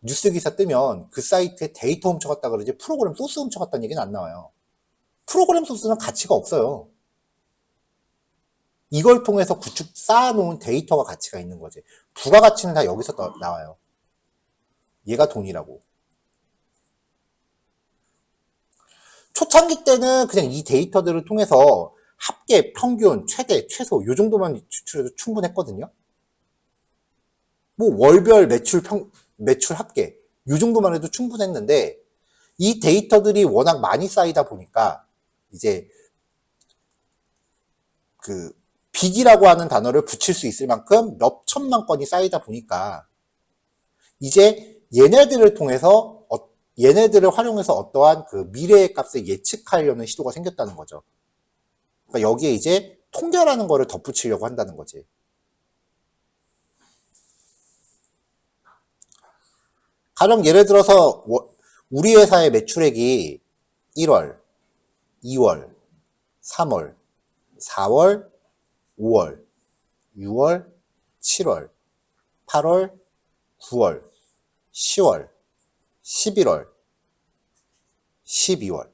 뉴스 기사 뜨면 그 사이트에 데이터 훔쳐갔다 그러지 프로그램 소스 훔쳐갔다는 얘기는 안 나와요. 프로그램 소스는 가치가 없어요. 이걸 통해서 쌓아놓은 데이터가 가치가 있는 거지. 부가가치는 다 여기서 나와요. 얘가 돈이라고. 초창기 때는 그냥 이 데이터들을 통해서 합계, 평균, 최대, 최소 요 정도만 추출해도 충분했거든요. 뭐 월별 매출 합계 요 정도만 해도 충분했는데 이 데이터들이 워낙 많이 쌓이다 보니까 이제 그 빅이라고 하는 단어를 붙일 수 있을 만큼 몇 천만 건이 쌓이다 보니까 이제 얘네들을 통해서 얘네들을 활용해서 어떠한 그 미래의 값을 예측하려는 시도가 생겼다는 거죠. 그러니까 여기에 이제 통계라는 거를 덧붙이려고 한다는 거지. 가령 예를 들어서 우리 회사의 매출액이 1월, 2월, 3월, 4월, 5월, 6월, 7월, 8월, 9월, 10월, 11월, 12월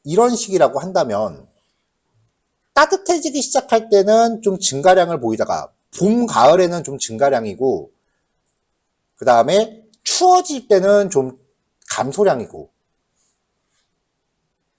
이런 식이라고 한다면 따뜻해지기 시작할 때는 좀 증가량을 보이다가 봄, 가을에는 좀 증가량이고 그 다음에 추워질 때는 좀 감소량이고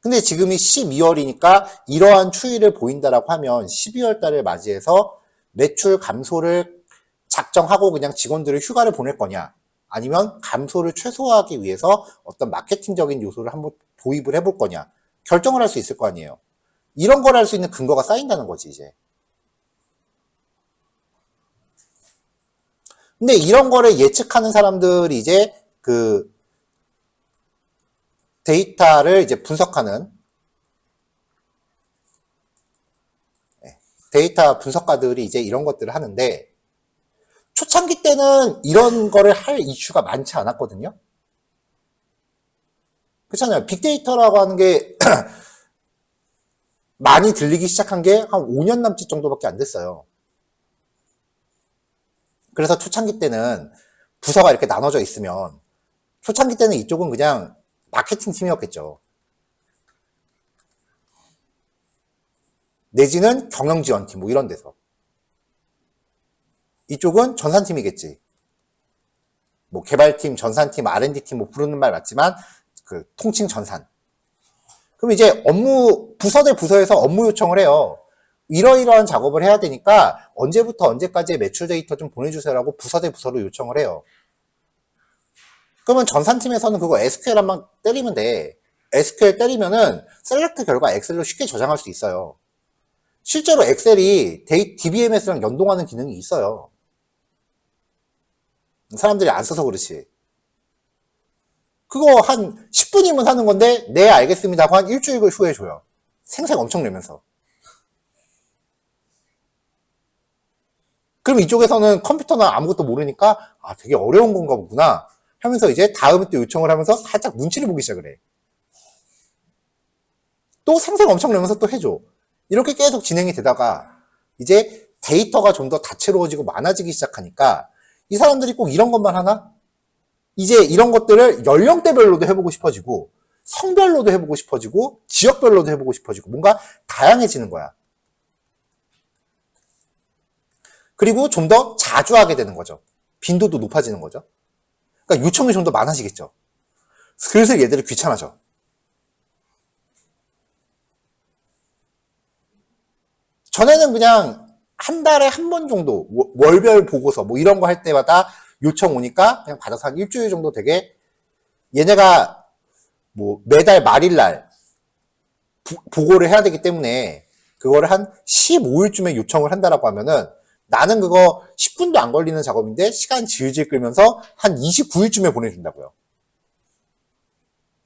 근데 지금이 12월이니까 이러한 추이를 보인다라고 하면 12월 달을 맞이해서 매출 감소를 작정하고 그냥 직원들을 휴가를 보낼 거냐 아니면 감소를 최소화하기 위해서 어떤 마케팅적인 요소를 한번 도입을 해볼 거냐 결정을 할 수 있을 거 아니에요. 이런 걸 할 수 있는 근거가 쌓인다는 거지 이제. 근데 이런 거를 예측하는 사람들이 이제 그 데이터를 이제 분석하는 데이터 분석가들이 이제 이런 것들을 하는데 초창기 때는 이런 거를 할 이슈가 많지 않았거든요. 그렇잖아요. 빅데이터라고 하는 게 많이 들리기 시작한 게 한 5년 남짓 정도밖에 안 됐어요. 그래서 초창기 때는 부서가 이렇게 나눠져 있으면 초창기 때는 이쪽은 그냥 마케팅 팀이었겠죠. 내지는 경영지원팀 뭐 이런 데서. 이쪽은 전산팀이겠지. 뭐 개발팀, 전산팀, R&D팀 뭐 부르는 말 맞지만 그 통칭 전산. 그럼 이제 부서 대 부서에서 업무 요청을 해요. 이러이러한 작업을 해야 되니까 언제부터 언제까지의 매출 데이터 좀 보내주세요라고 부서 대 부서로 요청을 해요. 그러면 전산팀에서는 그거 SQL 한번 때리면 돼. SQL 때리면은 셀렉트 결과 엑셀로 쉽게 저장할 수 있어요. 실제로 엑셀이 DBMS랑 연동하는 기능이 있어요. 사람들이 안 써서 그렇지. 그거 한 10분이면 하는 건데 네 알겠습니다 하고 한 일주일 후에 줘요. 생색 엄청 내면서. 그럼 이쪽에서는 컴퓨터나 아무것도 모르니까 아 되게 어려운 건가 보구나 하면서 이제 다음에 또 요청을 하면서 살짝 눈치를 보기 시작을 해. 또 생색 엄청 내면서 또 해줘. 이렇게 계속 진행이 되다가 이제 데이터가 좀 더 다채로워지고 많아지기 시작하니까 이 사람들이 꼭 이런 것만 하나? 이제 이런 것들을 연령대별로도 해보고 싶어지고 성별로도 해보고 싶어지고 지역별로도 해보고 싶어지고 뭔가 다양해지는 거야. 그리고 좀 더 자주 하게 되는 거죠. 빈도도 높아지는 거죠. 그러니까 요청이 좀 더 많아지겠죠. 슬슬 얘들이 귀찮아져. 전에는 그냥 한 달에 한 번 정도 월별 보고서 뭐 이런 거 할 때마다 요청 오니까 그냥 받아서 한 일주일 정도 되게 얘네가 뭐 매달 말일날 보고를 해야 되기 때문에 그거를 한 15일쯤에 요청을 한다라고 하면은 나는 그거 10분도 안 걸리는 작업인데 시간 질질 끌면서 한 29일쯤에 보내준다고요.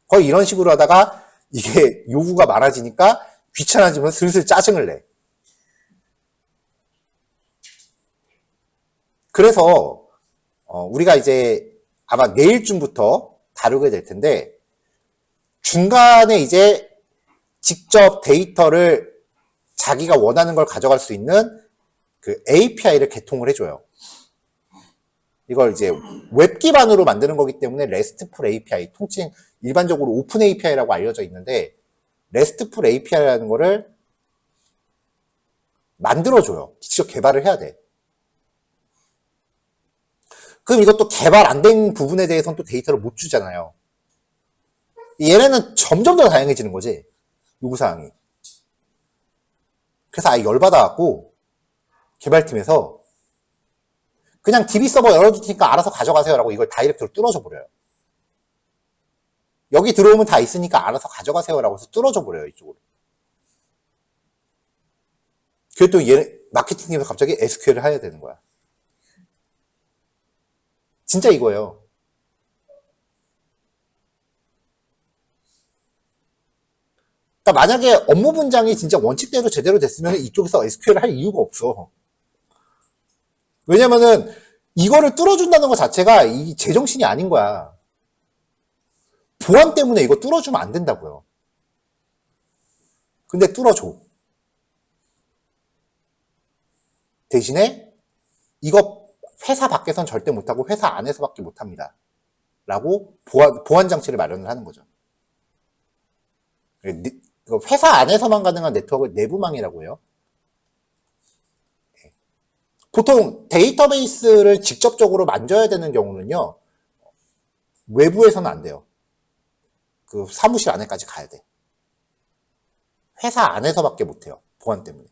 거의 이런 식으로 하다가 이게 요구가 많아지니까 귀찮아지면 슬슬 짜증을 내. 그래서 우리가 이제 아마 내일쯤부터 다루게 될 텐데 중간에 이제 직접 데이터를 자기가 원하는 걸 가져갈 수 있는 그 API를 개통을 해줘요. 이걸 이제 웹 기반으로 만드는 거기 때문에 RESTful API, 통칭 일반적으로 오픈 API라고 알려져 있는데 RESTful API라는 거를 만들어줘요. 직접 개발을 해야 돼. 그럼 이것도 개발 안 된 부분에 대해서는 또 데이터를 못 주잖아요. 얘네는 점점 더 다양해지는 거지, 요구사항이. 그래서 아예 열받아갖고 개발팀에서 그냥 DB 서버 열어줄 테니까 알아서 가져가세요 라고 이걸 다이렉트로 뚫어줘 버려요. 여기 들어오면 다 있으니까 알아서 가져가세요 라고 해서 뚫어줘 버려요, 이쪽으로. 그게 또 얘 마케팅팀에서 갑자기 SQL을 해야 되는 거야. 진짜 이거예요. 그러니까 만약에 업무 분장이 진짜 원칙대로 제대로 됐으면 이쪽에서 SQL을 할 이유가 없어. 왜냐면은 이거를 뚫어준다는 것 자체가 이 제정신이 아닌 거야. 보안 때문에 이거 뚫어주면 안 된다고요. 근데 뚫어줘. 대신에 이거 회사 밖에선 절대 못하고 회사 안에서밖에 못합니다. 라고 보안 장치를 마련을 하는 거죠. 회사 안에서만 가능한 네트워크를 내부망이라고 해요. 보통 데이터베이스를 직접적으로 만져야 되는 경우는요, 외부에서는 안 돼요. 그 사무실 안에까지 가야 돼. 회사 안에서밖에 못해요. 보안 때문에.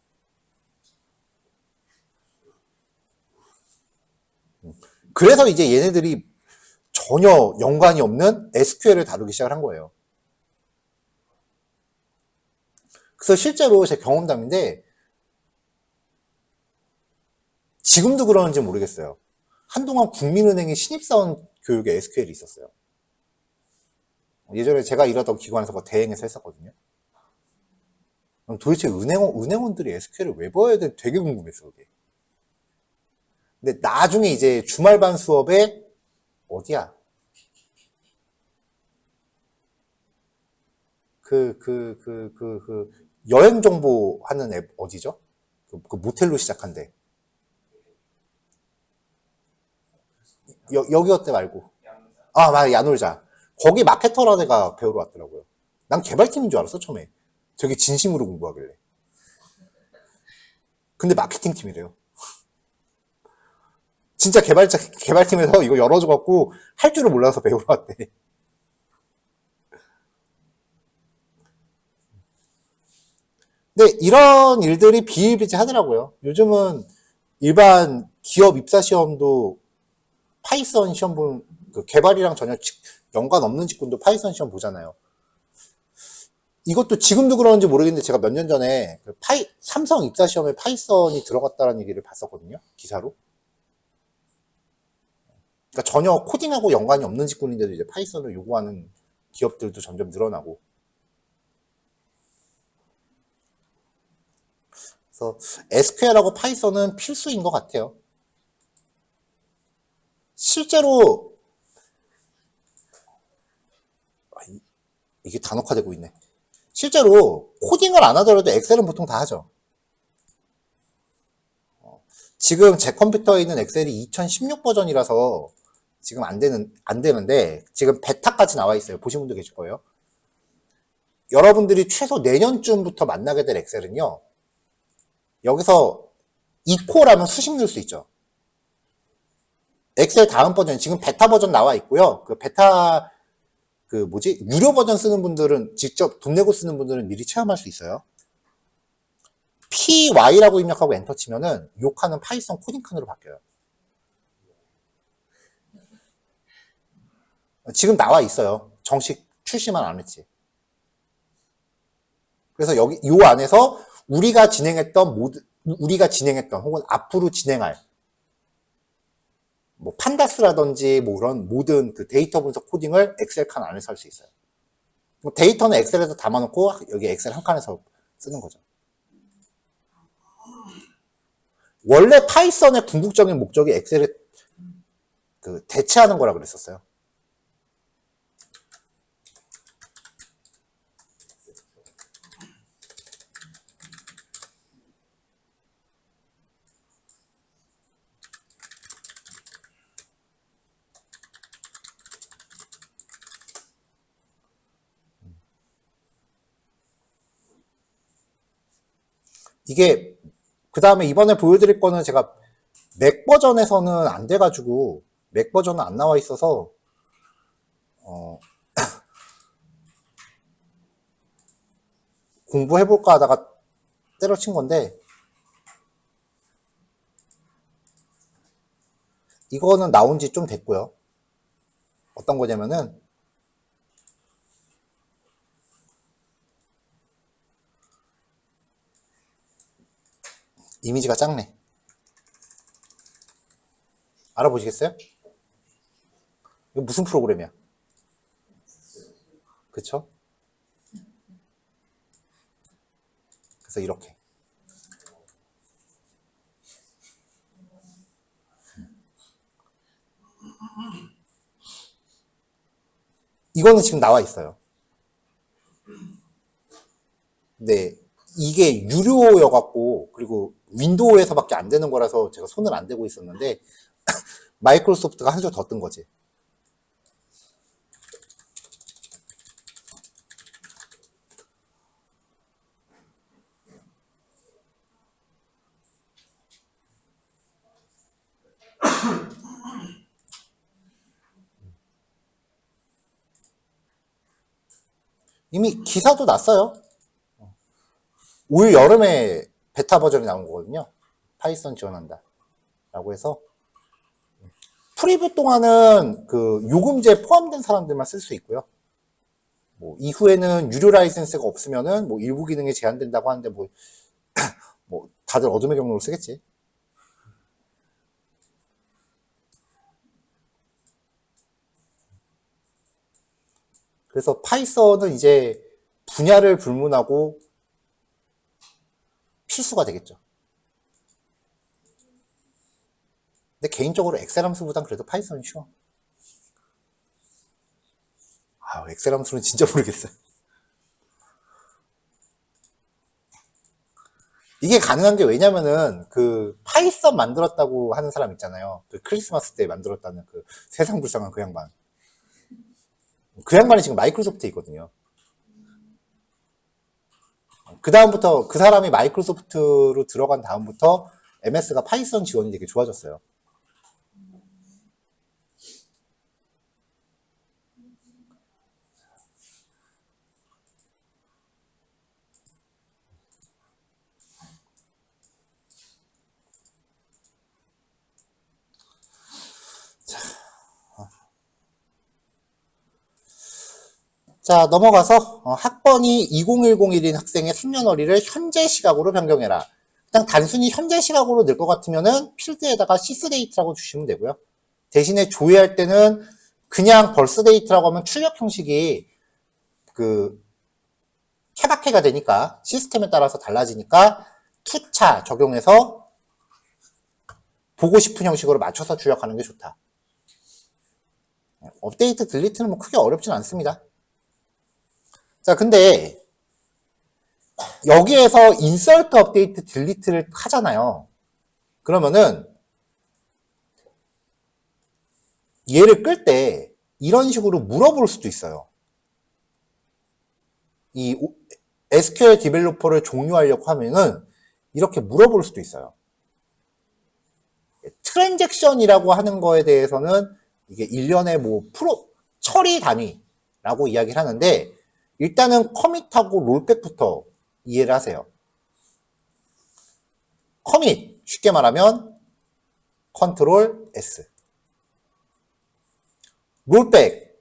그래서 이제 얘네들이 전혀 연관이 없는 SQL을 다루기 시작을 한 거예요. 그래서 실제로 제 경험담인데 지금도 그러는지 모르겠어요. 한동안 국민은행의 신입사원 교육에 SQL이 있었어요. 예전에 제가 일하던 기관에서 대행해서 했었거든요. 도대체 은행원들이 SQL을 왜 배워야 되는지 되게 궁금했어요. 그게. 근데 나중에 이제 주말반 수업에 어디야? 여행 정보 하는 앱 어디죠? 그 모텔로 시작한대. 여기였대 말고. 아, 맞아. 야놀자. 거기 마케터라는 애가 배우러 왔더라고요. 난 개발팀인 줄 알았어, 처음에. 되게 진심으로 공부하길래. 근데 마케팅팀이래요. 진짜 개발팀에서 이거 열어줘갖고 할 줄을 몰라서 배우러 왔대. 근데 이런 일들이 비일비재하더라고요. 요즘은 일반 기업 입사 시험도 파이썬 시험 보는, 그 개발이랑 전혀 연관 없는 직군도 파이썬 시험 보잖아요. 이것도 지금도 그러는지 모르겠는데 제가 몇 년 전에 삼성 입사 시험에 파이썬이 들어갔다는 얘기를 봤었거든요. 기사로. 그러니까 전혀 코딩하고 연관이 없는 직군인데도 이제 파이썬을 요구하는 기업들도 점점 늘어나고. 그래서 SQL하고 파이썬은 필수인 것 같아요. 실제로 이게 단옥화되고 있네. 실제로 코딩을 안 하더라도 엑셀은 보통 다 하죠. 지금 제 컴퓨터에 있는 엑셀이 2016 버전이라서 지금 안 되는데 지금 베타까지 나와 있어요. 보신 분도 계실 거예요. 여러분들이 최소 내년쯤부터 만나게 될 엑셀은요. 여기서 equal하면 수식 넣을 수 있죠. 엑셀 다음 버전, 지금 베타 버전 나와 있고요. 그 베타, 유료 버전 쓰는 분들은, 직접 돈 내고 쓰는 분들은 미리 체험할 수 있어요. py라고 입력하고 엔터 치면은 욕하는 파이썬 코딩 칸으로 바뀌어요. 지금 나와 있어요. 정식 출시만 안 했지. 그래서 여기 요 안에서 우리가 진행했던 혹은 앞으로 진행할 뭐 판다스라든지 뭐 그런 모든 그 데이터 분석 코딩을 엑셀 칸 안에서 할 수 있어요. 데이터는 엑셀에서 담아놓고 여기 엑셀 한 칸에서 쓰는 거죠. 원래 파이썬의 궁극적인 목적이 엑셀을 그 대체하는 거라 그랬었어요. 이게 그 다음에 이번에 보여드릴 거는 제가 맥 버전에서는 안 돼가지고 맥 버전은 안 나와 있어서 공부해볼까 하다가 때려친 건데 이거는 나온 지 좀 됐고요. 어떤 거냐면은 이미지가 작네. 알아보시겠어요? 이거 무슨 프로그램이야? 그쵸? 그래서 이렇게 이거는 지금 나와 있어요. 근데 이게 유료여갖고 그리고 윈도우에서밖에 안 되는 거라서 제가 손을 안 대고 있었는데 마이크로소프트가 한 줄 더 뜬 거지. 이미 기사도 났어요. 올 여름에 베타 버전이 나온 거거든요. 파이썬 지원한다 라고 해서 프리뷰 동안은 그 요금제 포함된 사람들만 쓸 수 있고요. 뭐 이후에는 유료 라이센스가 없으면은 뭐 일부 기능이 제한된다고 하는데 뭐 다들 어둠의 경로를 쓰겠지. 그래서 파이썬은 이제 분야를 불문하고 필수가 되겠죠. 근데 개인적으로 엑셀 함수보단 그래도 파이썬이 쉬워. 엑셀 함수는 진짜 모르겠어요. 이게 가능한 게 왜냐면은 그 파이썬 만들었다고 하는 사람 있잖아요. 그 크리스마스 때 만들었다는 그 세상 불쌍한 그 양반. 그 양반이 지금 마이크로소프트에 있거든요. 그 다음부터 그 사람이 마이크로소프트로 들어간 다음부터 MS가 파이썬 지원이 되게 좋아졌어요. 자, 넘어가서 학번이 20101인 학생의 3년월일을 현재 시각으로 변경해라. 그냥 단순히 현재 시각으로 낼 것 같으면은 필드에다가 시스데이트라고 주시면 되고요. 대신에 조회할 때는 그냥 벌스데이트라고 하면 출력 형식이 그 케바케가 되니까 시스템에 따라서 달라지니까 투차 적용해서 보고 싶은 형식으로 맞춰서 출력하는 게 좋다. 업데이트 딜리트는 뭐 크게 어렵진 않습니다. 자, 근데 여기에서 인서트 업데이트 딜리트를 하잖아요. 그러면은 얘를 끌 때 이런 식으로 물어볼 수도 있어요. 이 SQL 디벨로퍼를 종료하려고 하면은 이렇게 물어볼 수도 있어요. 트랜잭션이라고 하는 거에 대해서는 이게 1년에 뭐 처리 단위라고 이야기를 하는데 일단은 커밋하고 롤백부터 이해를 하세요. 커밋 쉽게 말하면 컨트롤 S, 롤백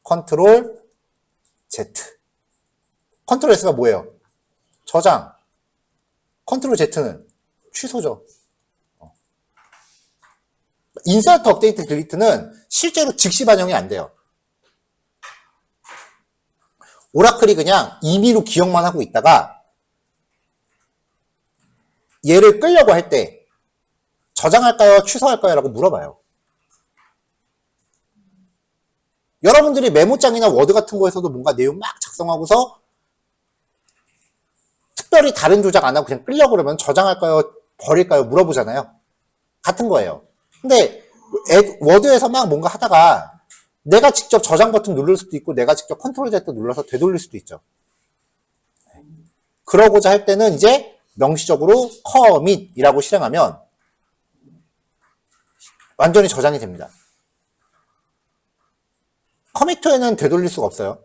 컨트롤 Z. 컨트롤 S가 뭐예요? 저장. 컨트롤 Z는 취소죠. 인서트, 업데이트, 딜리트는 실제로 즉시 반영이 안 돼요. 오라클이 그냥 임의로 기억만 하고 있다가 얘를 끌려고 할 때 저장할까요? 취소할까요? 라고 물어봐요. 여러분들이 메모장이나 워드 같은 거에서도 뭔가 내용 막 작성하고서 특별히 다른 조작 안 하고 그냥 끌려고 그러면 저장할까요? 버릴까요? 물어보잖아요. 같은 거예요. 근데 워드에서 막 뭔가 하다가 내가 직접 저장 버튼 누를 수도 있고 내가 직접 컨트롤 Z 눌러서 되돌릴 수도 있죠. 그러고자 할 때는 이제 명시적으로 커밋이라고 실행하면 완전히 저장이 됩니다. 커밋 후에는 되돌릴 수가 없어요.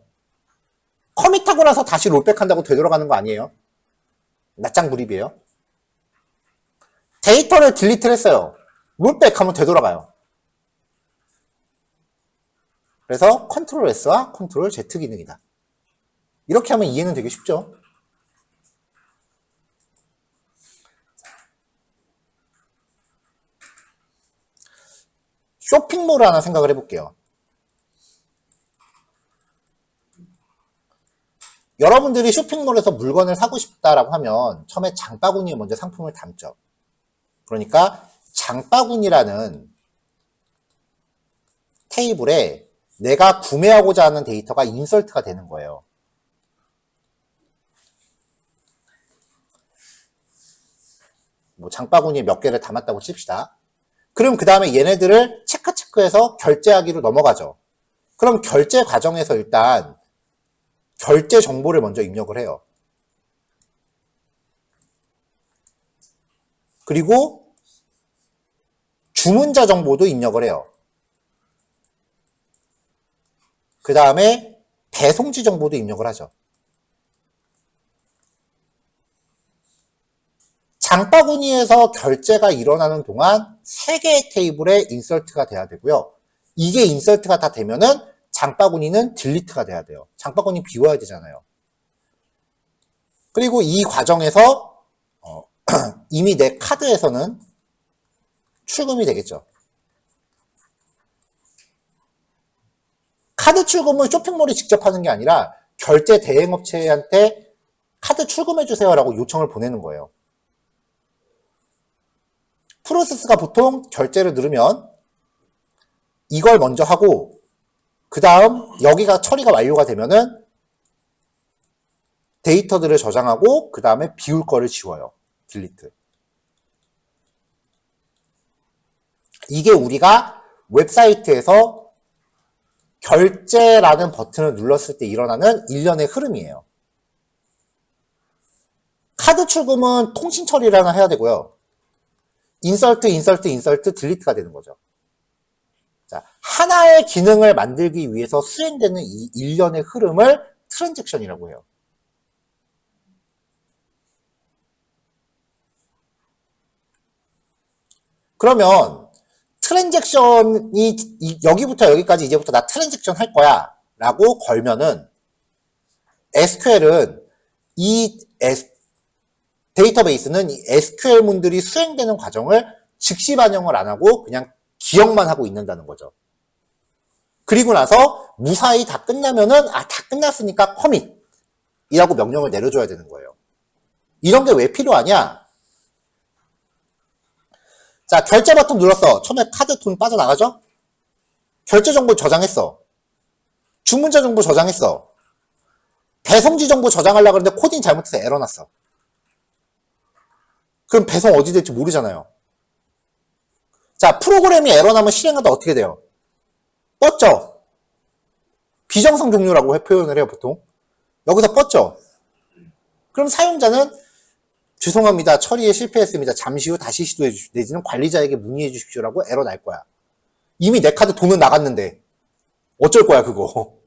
커밋하고 나서 다시 롤백한다고 되돌아가는 거 아니에요. 낯장 불입이에요. 데이터를 딜리트를 했어요. 롤백하면 되돌아가요. 그래서 컨트롤 S와 컨트롤 Z 기능이다. 이렇게 하면 이해는 되게 쉽죠. 쇼핑몰을 하나 생각을 해볼게요. 여러분들이 쇼핑몰에서 물건을 사고 싶다라고 하면 처음에 장바구니에 먼저 상품을 담죠. 그러니까 장바구니라는 테이블에 내가 구매하고자 하는 데이터가 인설트가 되는 거예요. 뭐 장바구니에 몇 개를 담았다고 칩시다. 그럼 그 다음에 얘네들을 체크해서 결제하기로 넘어가죠. 그럼 결제 과정에서 일단 결제 정보를 먼저 입력을 해요. 그리고 주문자 정보도 입력을 해요. 그 다음에 배송지 정보도 입력을 하죠. 장바구니에서 결제가 일어나는 동안 3개의 테이블에 인설트가 돼야 되고요. 이게 인설트가 다 되면은 장바구니는 딜리트가 돼야 돼요. 장바구니 비워야 되잖아요. 그리고 이 과정에서 이미 내 카드에서는 출금이 되겠죠. 카드 출금은 쇼핑몰이 직접 하는 게 아니라 결제 대행업체한테 카드 출금해주세요 라고 요청을 보내는 거예요. 프로세스가 보통 결제를 누르면 이걸 먼저 하고 그 다음 여기가 처리가 완료가 되면은 데이터들을 저장하고 그 다음에 비울 거를 지워요. 딜리트. 이게 우리가 웹사이트에서 결제라는 버튼을 눌렀을 때 일어나는 일련의 흐름이에요. 카드 출금은 통신 처리를 하나 해야 되고요. 인설트, 딜리트가 되는 거죠. 자, 하나의 기능을 만들기 위해서 수행되는 이 일련의 흐름을 트랜잭션이라고 해요. 그러면 트랜잭션이 여기부터 여기까지 이제부터 나 트랜잭션 할 거야 라고 걸면은 SQL은 데이터베이스는 이 SQL문들이 수행되는 과정을 즉시 반영을 안 하고 그냥 기억만 하고 있는다는 거죠. 그리고 나서 무사히 다 끝나면은 다 끝났으니까 커밋이라고 명령을 내려줘야 되는 거예요. 이런 게 왜 필요하냐? 자, 결제 버튼 눌렀어. 처음에 카드 돈 빠져나가죠? 결제 정보 저장했어. 주문자 정보 저장했어. 배송지 정보 저장하려고 했는데 코딩 잘못해서 에러 났어. 그럼 배송 어디 될지 모르잖아요. 자, 프로그램이 에러 나면 실행하다 어떻게 돼요? 뻗죠? 비정상 종료라고 표현을 해요, 보통. 여기서 뻗죠? 그럼 사용자는 죄송합니다. 처리에 실패했습니다. 잠시 후 다시 시도해 주십시오. 내지는 관리자에게 문의해 주십시오라고 에러 날 거야. 이미 내 카드 돈은 나갔는데 어쩔 거야, 그거.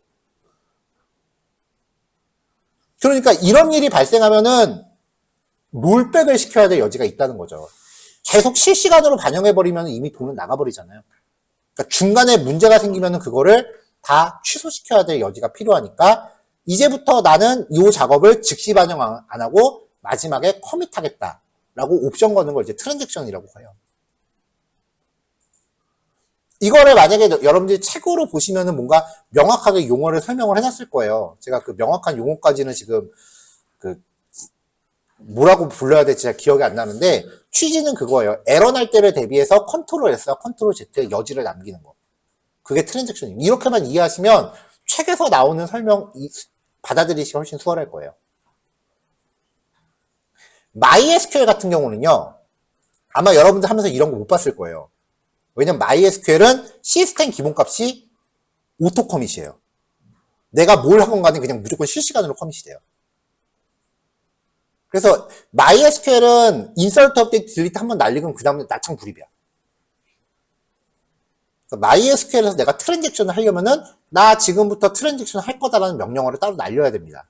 그러니까 이런 일이 발생하면은 롤백을 시켜야 될 여지가 있다는 거죠. 계속 실시간으로 반영해버리면 이미 돈은 나가버리잖아요. 그러니까 중간에 문제가 생기면 그거를 다 취소시켜야 될 여지가 필요하니까 이제부터 나는 이 작업을 즉시 반영 안 하고 마지막에 커밋하겠다 라고 옵션 거는 걸 이제 트랜잭션이라고 해요. 이거를 만약에 여러분들이 책으로 보시면은 뭔가 명확하게 용어를 설명을 해놨을 거예요. 제가 그 명확한 용어까지는 지금 그 뭐라고 불러야 될지 잘 기억이 안 나는데 취지는 그거예요. 에러 날 때를 대비해서 컨트롤 S와 컨트롤 Z의 여지를 남기는 거. 그게 트랜잭션입니다. 이렇게만 이해하시면 책에서 나오는 설명 받아들이시기 훨씬 수월할 거예요. MySQL 같은 경우는요. 아마 여러분들 하면서 이런 거 못 봤을 거예요. 왜냐면 MySQL은 시스템 기본값이 오토 커밋이에요. 내가 뭘 하건 간에 그냥 무조건 실시간으로 커밋이 돼요. 그래서 MySQL은 인서트 업데이트 딜리트 한번 날리면 그 다음에 나창 불입이야. MySQL에서 내가 트랜잭션을 하려면은 나 지금부터 트랜잭션 할 거다라는 명령어를 따로 날려야 됩니다.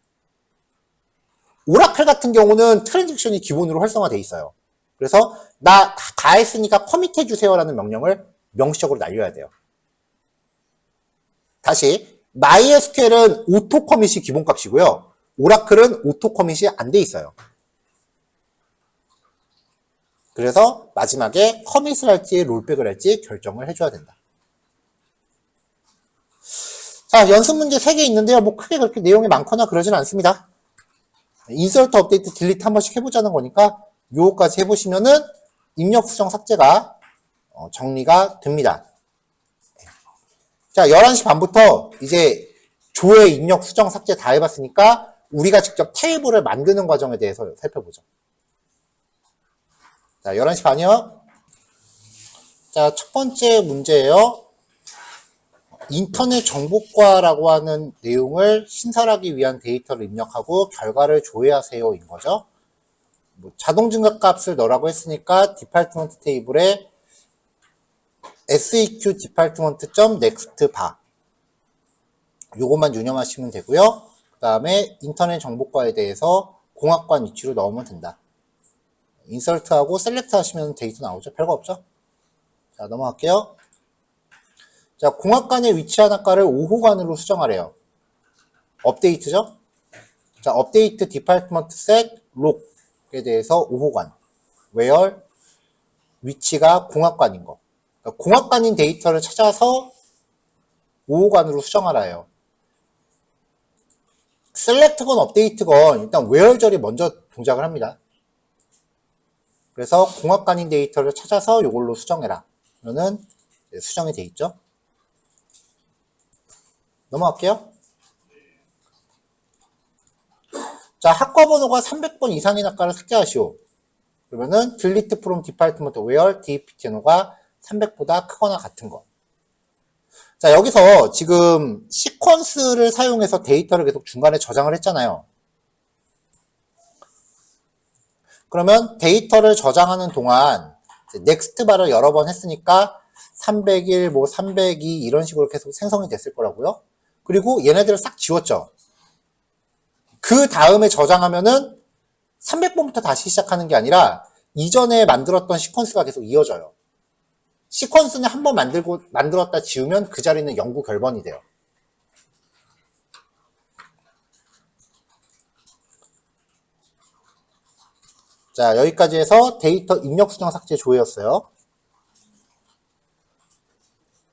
오라클 같은 경우는 트랜잭션이 기본으로 활성화되어 있어요. 그래서 나 다 했으니까 커밋해 주세요라는 명령을 명시적으로 날려야 돼요. 다시 MySQL은 오토 커밋이 기본값이고요. 오라클은 오토 커밋이 안 돼 있어요. 그래서 마지막에 커밋을 할지 롤백을 할지 결정을 해줘야 된다. 자, 연습 문제 3개 있는데요. 뭐 크게 그렇게 내용이 많거나 그러진 않습니다. 인서트 업데이트 딜리트 한 번씩 해보자는 거니까 요거까지 해보시면은 입력 수정 삭제가 정리가 됩니다. 자, 11시 반부터 이제 조회 입력 수정 삭제 다 해봤으니까 우리가 직접 테이블을 만드는 과정에 대해서 살펴보죠. 자, 11시 반이요. 자, 첫 번째 문제예요. 인터넷 정보과라고 하는 내용을 신설하기 위한 데이터를 입력하고 결과를 조회하세요 인 거죠. 뭐 자동 증가값을 넣으라고 했으니까 디파트먼트 테이블에 seq department.next 바 요것만 유념하시면 되고요. 그 다음에 인터넷 정보과에 대해서 공학관 위치로 넣으면 된다. 인설트하고 셀렉트 하시면 데이터 나오죠. 별거 없죠. 자, 넘어갈게요. 자, 공학관에 위치한 학과를 5호관으로 수정하래요. 업데이트죠? 자, 업데이트 디파트먼트 셋 록에 대해서 5호관. where 위치가 공학관인 거. 그러니까 공학관인 데이터를 찾아서 5호관으로 수정하라요. 셀렉트건 업데이트건 일단 where 절이 먼저 동작을 합니다. 그래서 공학관인 데이터를 찾아서 이걸로 수정해라. 그러면 수정이 돼 있죠. 넘어갈게요. 자, 학과 번호가 300번 이상인 학과를 삭제하시오. 그러면은 delete from department where dptno가 300보다 크거나 같은 거. 자, 여기서 지금 시퀀스를 사용해서 데이터를 계속 중간에 저장을 했잖아요. 그러면 데이터를 저장하는 동안 넥스트 바를 여러 번 했으니까 301, 뭐 302 이런 식으로 계속 생성이 됐을 거라고요. 그리고 얘네들을 싹 지웠죠. 그 다음에 저장하면은 300번부터 다시 시작하는 게 아니라 이전에 만들었던 시퀀스가 계속 이어져요. 시퀀스는 한번 만들었다 지우면 그 자리는 영구 결번이 돼요. 자, 여기까지 해서 데이터 입력 수정 삭제 조회였어요.